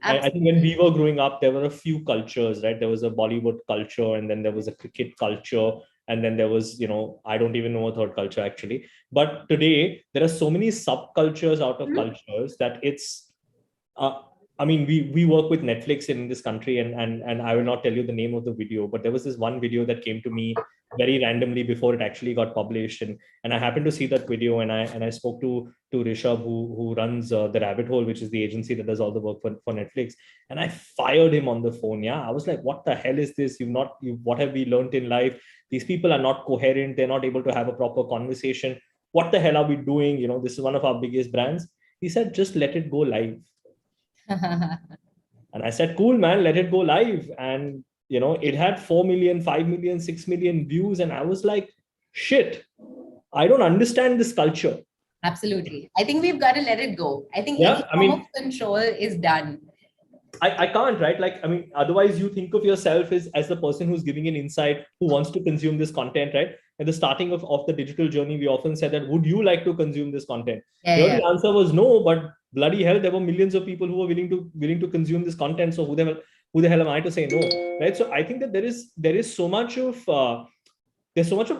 Speaker 14: I think when we were growing up, there were a few cultures, right? There was a Bollywood culture, and then there was a cricket culture, and then there was, I don't even know a third culture actually. But today, there are so many subcultures out of cultures that it's, I mean, we work with Netflix in this country, and I will not tell you the name of the video, but there was this one video that came to me very randomly before it actually got published, and I happened to see that video, and I spoke to Rishabh, who runs the Rabbit Hole, which is the agency that does all the work for Netflix, and I fired him on the phone. Yeah, I was like, what the hell is this? What have we learned in life? These people are not coherent. They're not able to have a proper conversation. What the hell are we doing? This is one of our biggest brands. He said, just let it go live. And I said, cool, man, let it go live. And, it had 4 million, 5 million, 6 million views. And I was like, shit, I don't understand this culture.
Speaker 17: Absolutely. I think we've got to let it go. I think any form of control is done.
Speaker 14: I can't, right? Otherwise you think of yourself as the person who's giving an insight, who wants to consume this content, right? At the starting of the digital journey, we often said that, would you like to consume this content? The answer was no, but bloody hell, there were millions of people who were willing to consume this content. So who the hell am I to say no, right? So I think that there is so much of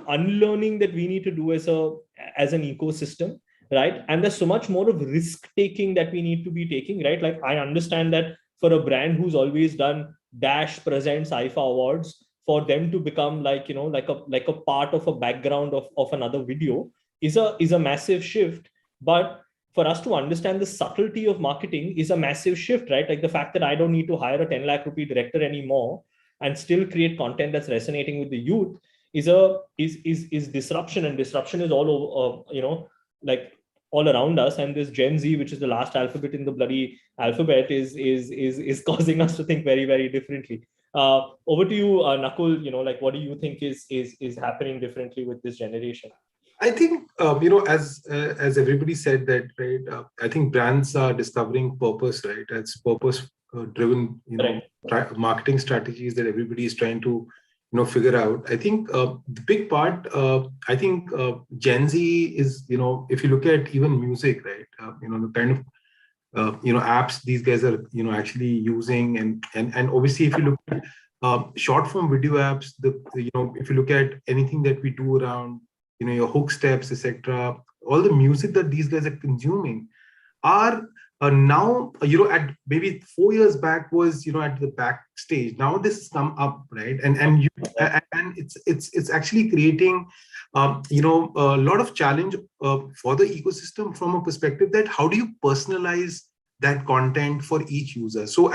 Speaker 14: unlearning that we need to do as an ecosystem, right? And there's so much more of risk taking that we need to be taking, right? Like, I understand that for a brand who's always done Dash Presents IFA Awards, for them to become like a part of a background of another video is a massive shift. But for us to understand the subtlety of marketing is a massive shift, right? Like the fact that I don't need to hire a 10 lakh rupee director anymore and still create content that's resonating with the youth is disruption, and disruption is all over, like all around us. And this Gen Z, which is the last alphabet in the bloody alphabet, is causing us to think very, very differently. Over to you, Nakul. What do you think is happening differently with this generation?
Speaker 18: I think as everybody said that, right? I think brands are discovering purpose, right? It's purpose driven, marketing strategies that everybody is trying to figure out. I think the big part, I think Gen Z is, if you look at even music, right? The kind of apps these guys are actually using, and obviously if you look at short form video apps, if you look at anything that we do around your hook steps, etc., all the music that these guys are consuming are now at maybe 4 years back was at the backstage. Now this has come up, right? And it's actually creating a lot of challenge for the ecosystem from a perspective that how do you personalize that content for each user. So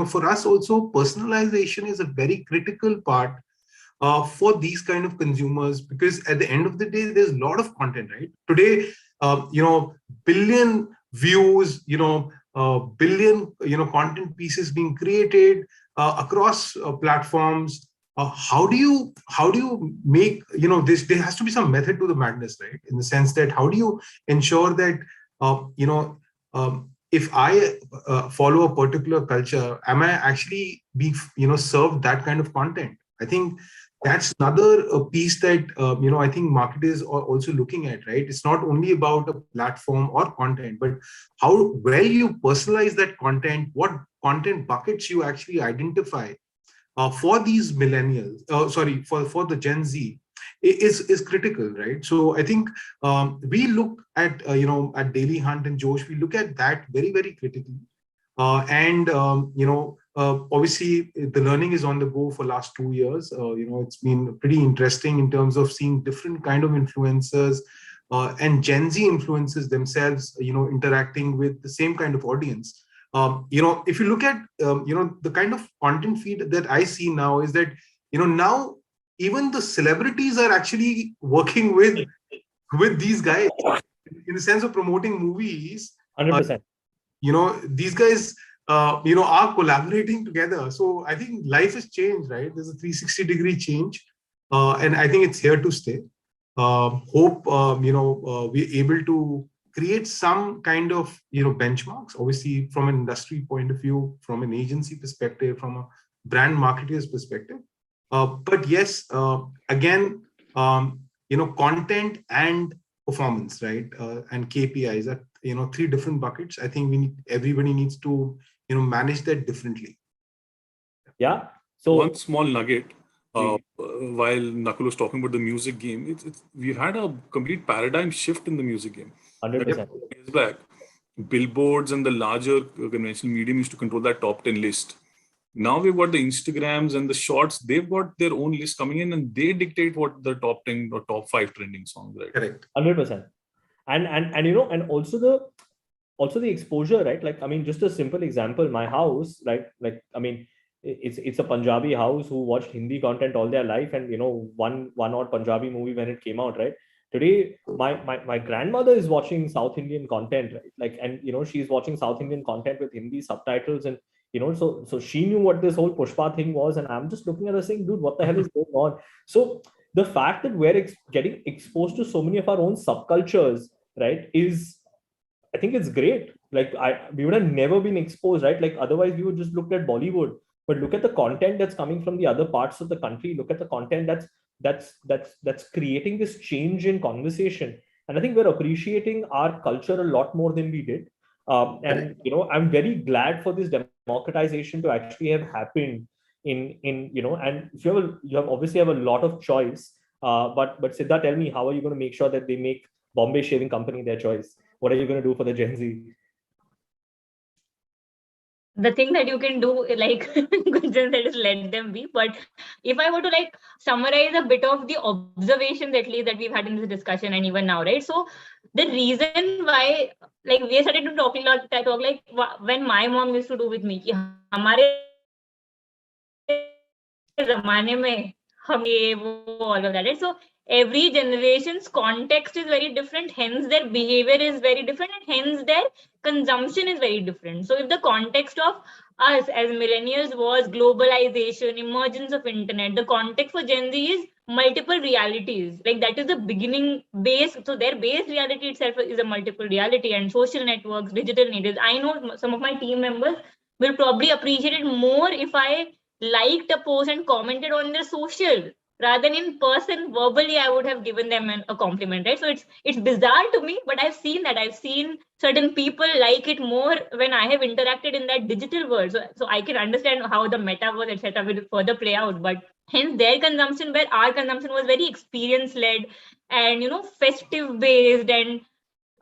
Speaker 18: for us also, personalization is a very critical part for these kind of consumers, because at the end of the day, there's a lot of content, right? Today, billion views, billion, content pieces being created across platforms. How do you make, this, there has to be some method to the madness, right? In the sense that how do you ensure that, if I follow a particular culture, am I actually being, served that kind of content? I think that's another piece that, I think marketers are also looking at, right? It's not only about a platform or content, but how well you personalize that content, what content buckets you actually identify for these millennials, for the Gen Z is critical, right? So I think we look at, at Daily Hunt and Josh, we look at that very, very critically. Obviously the learning is on the go for last 2 years. It's been pretty interesting in terms of seeing different kind of influencers and Gen Z influencers themselves, interacting with the same kind of audience. If you look at, the kind of content feed that I see now is that, now even the celebrities are actually working with these guys in the sense of promoting movies.
Speaker 14: 100%.
Speaker 18: These guys, are collaborating together. So I think life has changed, right? There's a 360-degree change. And I think it's here to stay. Hope, we're able to create some kind of, benchmarks, obviously from an industry point of view, from an agency perspective, from a brand marketer's perspective. But yes, again, content and performance, right? And KPIs are, three different buckets. I think everybody needs to, manage that differently.
Speaker 14: Yeah. So
Speaker 15: one small nugget, while Nakul was talking about the music game, we've had a complete paradigm shift in the music game.
Speaker 14: 100%.
Speaker 15: Years back, billboards and the larger conventional medium used to control that top 10 list. Now we've got the Instagrams and the shorts. They've got their own list coming in, and they dictate what the top 10 or top 5 trending songs, right?
Speaker 18: Correct.
Speaker 14: 100%. And also the exposure, right? Like, I mean, just a simple example, my house, right? Like, I mean, it's a Punjabi house who watched Hindi content all their life, and one odd Punjabi movie when it came out, right? Today, my grandmother is watching South Indian content, right? Like, and she's watching South Indian content with Hindi subtitles, and so she knew what this whole Pushpa thing was, and I'm just looking at her saying, dude, what the hell is going on? So the fact that we're getting exposed to so many of our own subcultures, right, I think it's great. Like, we would have never been exposed, right? Like, otherwise we would just look at Bollywood, but look at the content that's coming from the other parts of the country. Look at the content that's creating this change in conversation. And I think we're appreciating our culture a lot more than we did. And I'm very glad for this democratization to actually have happened in and you obviously have a lot of choice. But Siddha, tell me, how are you going to make sure that they make Bombay Shaving Company their choice? What are you going to do for the Gen Z?
Speaker 19: The thing that you can do, like Gunjan said, is let them be. But if I were to summarize a bit of the observations, at least, that we've had in this discussion and even now, right? So the reason why, we started to talk when my mom used to do with me, hamare zamane mein hum ye wo, all of that, right? So every generation's context is very different, hence their behavior is very different, and hence their consumption is very different. So if the context of us as millennials was globalization, emergence of internet, the context for Gen Z is multiple realities. Like, that is the beginning base. So their base reality itself is a multiple reality, and social networks, digital natives. I know some of my team members will probably appreciate it more if I liked a post and commented on their social, rather than in person. Verbally, I would have given them a compliment, right? So it's bizarre to me, but I've seen that. I've seen certain people like it more when I have interacted in that digital world. So I can understand how the metaverse, etc., will further play out. But hence their consumption, where our consumption was very experience-led and festive based, and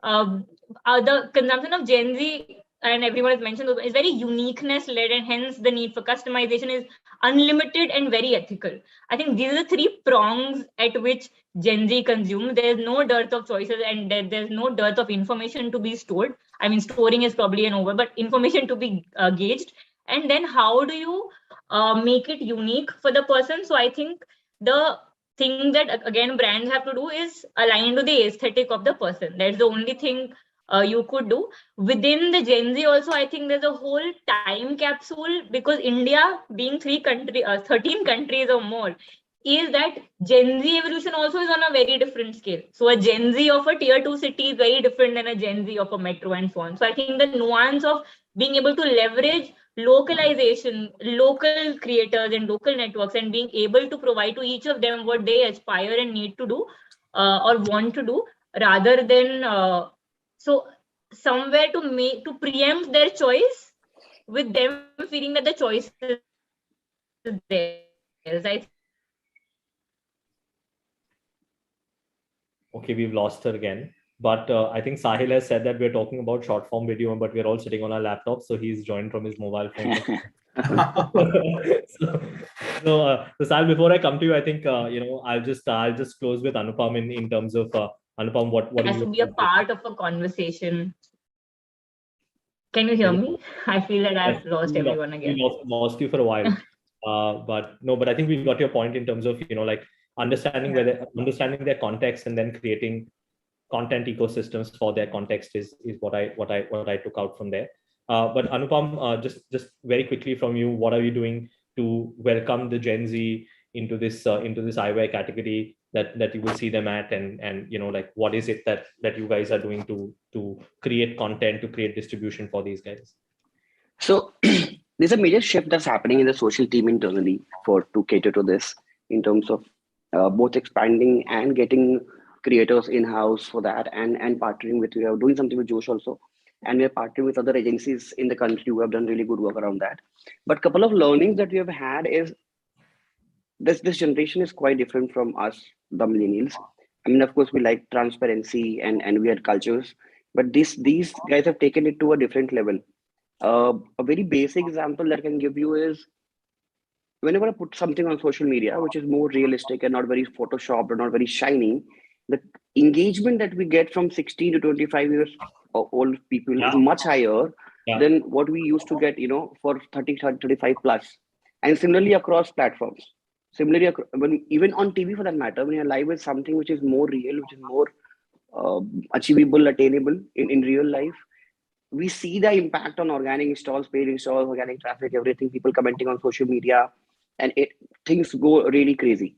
Speaker 19: the consumption of Gen Z, and everyone has mentioned, is very uniqueness led, and hence the need for customization is unlimited and very ethical. I think these are the three prongs at which Gen Z consume. There's no dearth of choices, and there's no dearth of information to be stored. I mean, storing is probably an over, but information to be gauged. And then how do you make it unique for the person? So I think the thing that, again, brands have to do is align to the aesthetic of the person. That's the only thing you could do. Within the Gen Z also, I think there's a whole time capsule, because India being 13 countries or more, is that Gen Z evolution also is on a very different scale. So a Gen Z of a tier 2 city is very different than a Gen Z of a metro and so on. So I think the nuance of being able to leverage localization, local creators and local networks, and being able to provide to each of them what they aspire and need to do or want to do, rather than so somewhere to preempt their choice with them feeling that the choice is theirs.
Speaker 14: Okay, we've lost her again. But I think Sahil has said that we're talking about short form video, but we're all sitting on our laptops, so he's joined from his mobile phone. So Sahil, before I come to you, I think I'll just close with Anupam in terms of Anupam, what
Speaker 19: has to be a part of a conversation. Can you hear me? I feel that I've lost everyone again.
Speaker 14: We lost you for a while. But I think we got your point in terms of understanding their context, and then creating content ecosystems for their context is what I took out from there. But Anupam, just very quickly from you, what are you doing to welcome the Gen Z into this eyewear category that you will see them at, and what is it that you guys are doing to create content, to create distribution for these guys?
Speaker 20: So there's a major shift that's happening in the social team internally to cater to this, in terms of both expanding and getting creators in-house for that, and partnering with, we are doing something with Josh also, and we are partnering with other agencies in the country who have done really good work around that. But couple of learnings that we have had is this generation is quite different from us, the millennials. I mean, of course, we like transparency and weird cultures, but these guys have taken it to a different level. A very basic example that I can give you is whenever I put something on social media, which is more realistic and not very photoshopped or not very shiny, the engagement that we get from 16 to 25 years old people is much higher than what we used to get, for 30, 35 plus. And similarly across platforms. Similarly, even on TV for that matter, when you're live with something which is more real, which is more achievable, attainable in real life, we see the impact on organic installs, paid installs, organic traffic, everything, people commenting on social media, and things go really crazy.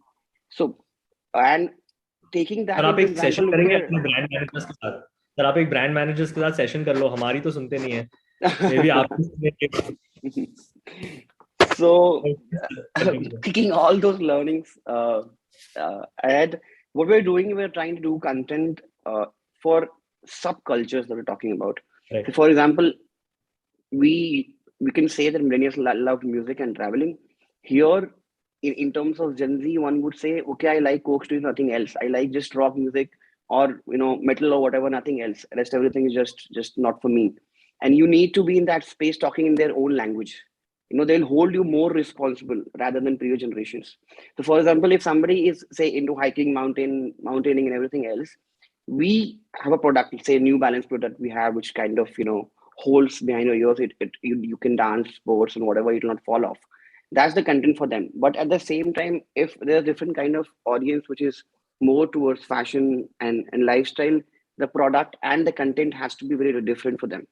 Speaker 20: So, and taking that
Speaker 14: आप एक session
Speaker 20: example
Speaker 14: करेंगे
Speaker 20: where
Speaker 14: अपने brand managers के साथ, sir आप एक brand managers के साथ सेशन कर लो, हमारी तो सुनते नहीं है, मे बी आप
Speaker 20: so taking all those learnings ahead, what we're doing, we're trying to do content for subcultures that we're talking about.
Speaker 14: Right.
Speaker 20: So for example, we can say that millennials love music and traveling. Here, in terms of Gen Z, one would say, okay, I like Coke Studios, nothing else. I like just rock music or metal or whatever, nothing else. Rest everything is just not for me. And you need to be in that space talking in their own language. They'll hold you more responsible rather than previous generations. So for example, if somebody is, say, into hiking, mountaining and everything else, we have a product, say New Balance product we have, which kind of, holds behind your ears. You can dance, sports and whatever, it will not fall off. That's the content for them. But at the same time, if there's a different kind of audience, which is more towards fashion and lifestyle, the product and the content has to be very different for them.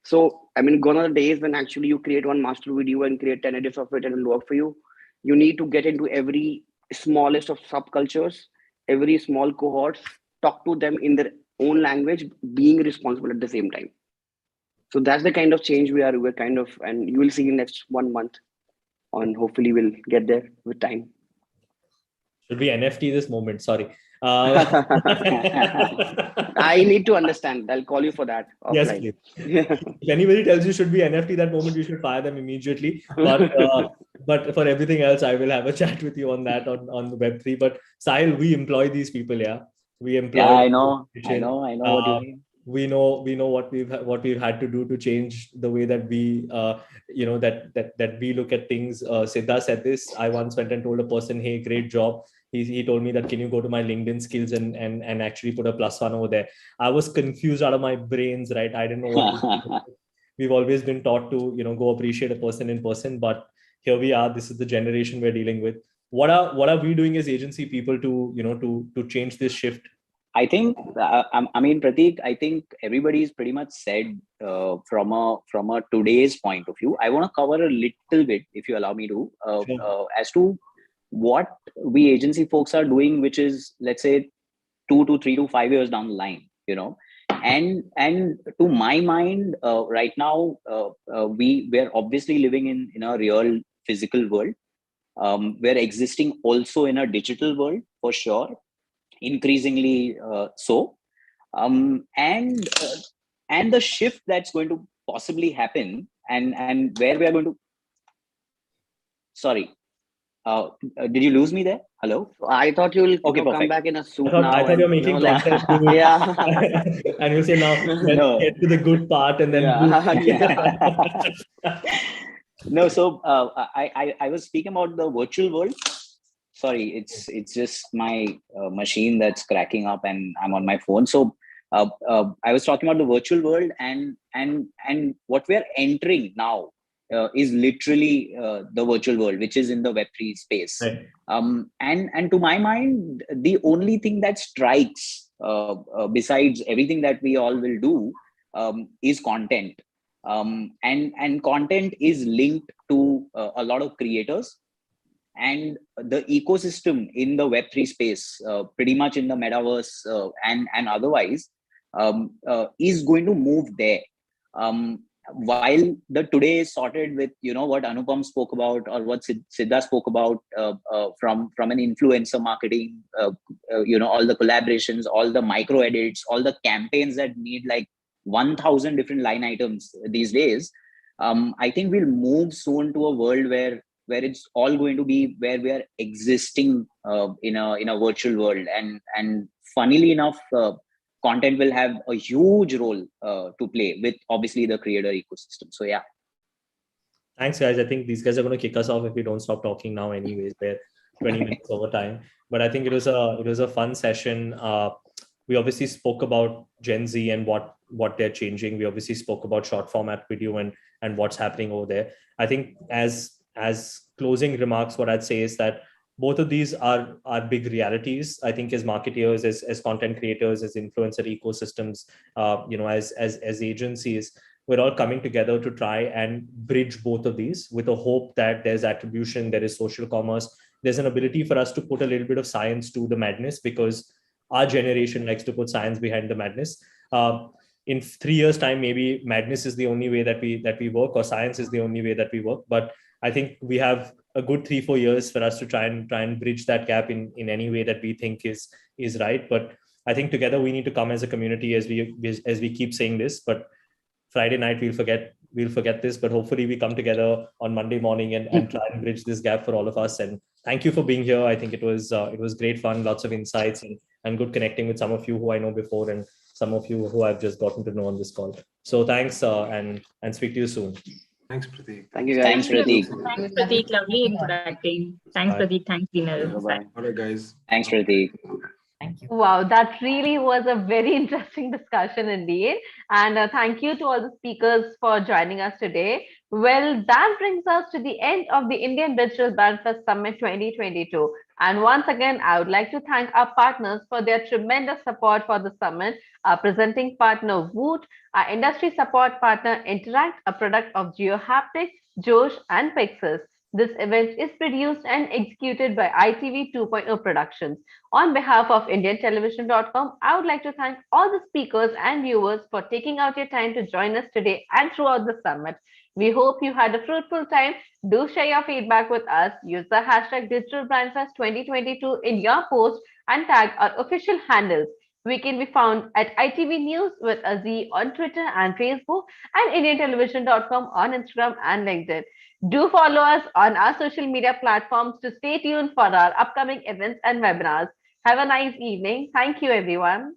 Speaker 20: So, I mean, gone are the days when actually you create one master video and create 10 edits of it and it will work for you. You need to get into every smallest of subcultures, every small cohorts, talk to them in their own language, being responsible at the same time. So that's the kind of change we're kind of, and you will see in next 1 month on, hopefully we'll get there with time.
Speaker 14: Should be NFT this moment, sorry.
Speaker 20: I need to understand. I'll call you for that offline.
Speaker 14: Yes, please. If anybody tells you should be NFT that moment, you should fire them immediately. But for everything else, I will have a chat with you on that on the Web3. But Sahil, we employ these people, yeah. We employ.
Speaker 16: Yeah, I know what you mean.
Speaker 14: We know what we've had to do to change the way that we that we look at things. Siddha said this. I once went and told a person, "Hey, great job." He told me that, can you go to my LinkedIn skills and actually put a +1 over there. I was confused out of my brains, right? I didn't know what we've always been taught to, go appreciate a person in person, but here we are. This is the generation we're dealing with. What are we doing as agency people to to change this shift?
Speaker 16: I think, I mean, Prateek, I think everybody's pretty much said from a today's point of view. I want to cover a little bit, if you allow me to, as to what we agency folks are doing, which is, let's say, 2 to 3 to 5 years down the line, and to my mind, right now, we're obviously living in a real physical world. We're existing also in a digital world, for sure, increasingly so, and the shift that's going to possibly happen, and where we are going to. Sorry. Did you lose me there? Hello?
Speaker 20: I thought you will come back in a suit now.
Speaker 14: I thought you were making content.
Speaker 20: Yeah.
Speaker 14: And you say now, let's get to the good part and then.
Speaker 16: No, so I was speaking about the virtual world. Sorry, it's just my machine that's cracking up and I'm on my phone. So I was talking about the virtual world and what we're entering now. Is literally the virtual world, which is in the Web3 space.
Speaker 14: Right.
Speaker 16: And to my mind, the only thing that strikes, besides everything that we all will do, is content. And content is linked to a lot of creators. And the ecosystem in the Web3 space, pretty much in the metaverse and otherwise, is going to move there. while the today is sorted with, what Anupam spoke about or what Siddha spoke about from an influencer marketing, all the collaborations, all the micro edits, all the campaigns that need like 1,000 different line items these days. I think we'll move soon to a world where it's all going to be where we are existing in a virtual world, and funnily enough, content will have a huge role to play with obviously the creator ecosystem. So yeah.
Speaker 14: Thanks, guys. I think these guys are going to kick us off if we don't stop talking now. Anyways, they're 20 minutes over time. But I think it was a fun session. We obviously spoke about Gen Z and what they're changing. We obviously spoke about short format video and what's happening over there. I think as closing remarks, what I'd say is that both of these are big realities. I think as marketeers, as content creators, as influencer ecosystems, as agencies, we're all coming together to try and bridge both of these with a hope that there's attribution, there is social commerce, there's an ability for us to put a little bit of science to the madness, because our generation likes to put science behind the madness. In 3 years' time, maybe madness is the only way that we work, or science is the only way that we work. But I think we have a good 3-4 years for us to try and bridge that gap in any way that we think is right. But I think together we need to come as a community, as we keep saying this. But Friday night we'll forget this. But hopefully we come together on Monday morning and try and bridge this gap for all of us. And thank you for being here. I think it was great fun, lots of insights and good connecting with some of you who I know before and some of you who I've just gotten to know on this call. So thanks and speak to you soon.
Speaker 18: Thanks, Prateek.
Speaker 16: Thank you, guys.
Speaker 19: Thanks,
Speaker 16: Prateek.
Speaker 19: Thanks, Prateek. Lovely interacting. Thanks,
Speaker 14: Bye.
Speaker 19: Prateek. Thanks, Dinal.
Speaker 18: Bye. All right, guys.
Speaker 16: Thanks, Prateek.
Speaker 1: Wow, that really was a very interesting discussion indeed. And thank you to all the speakers for joining us today. Well, that brings us to the end of the Indian Digital Brand Fest Summit 2022. And once again, I would like to thank our partners for their tremendous support for the summit. Our presenting partner, Woot, our industry support partner, Interact, a product of GeoHaptic, Josh, and Pixis. This event is produced and executed by ITV 2.0 Productions. On behalf of IndianTelevision.com, I would like to thank all the speakers and viewers for taking out your time to join us today and throughout the summit. We hope you had a fruitful time. Do share your feedback with us. Use the hashtag Digital Brand Fest 2022 in your post and tag our official handles. We can be found at ITV News with a Z on Twitter and Facebook, and IndianTelevision.com on Instagram and LinkedIn. Do follow us on our social media platforms to stay tuned for our upcoming events and webinars. Have a nice evening. Thank you, everyone.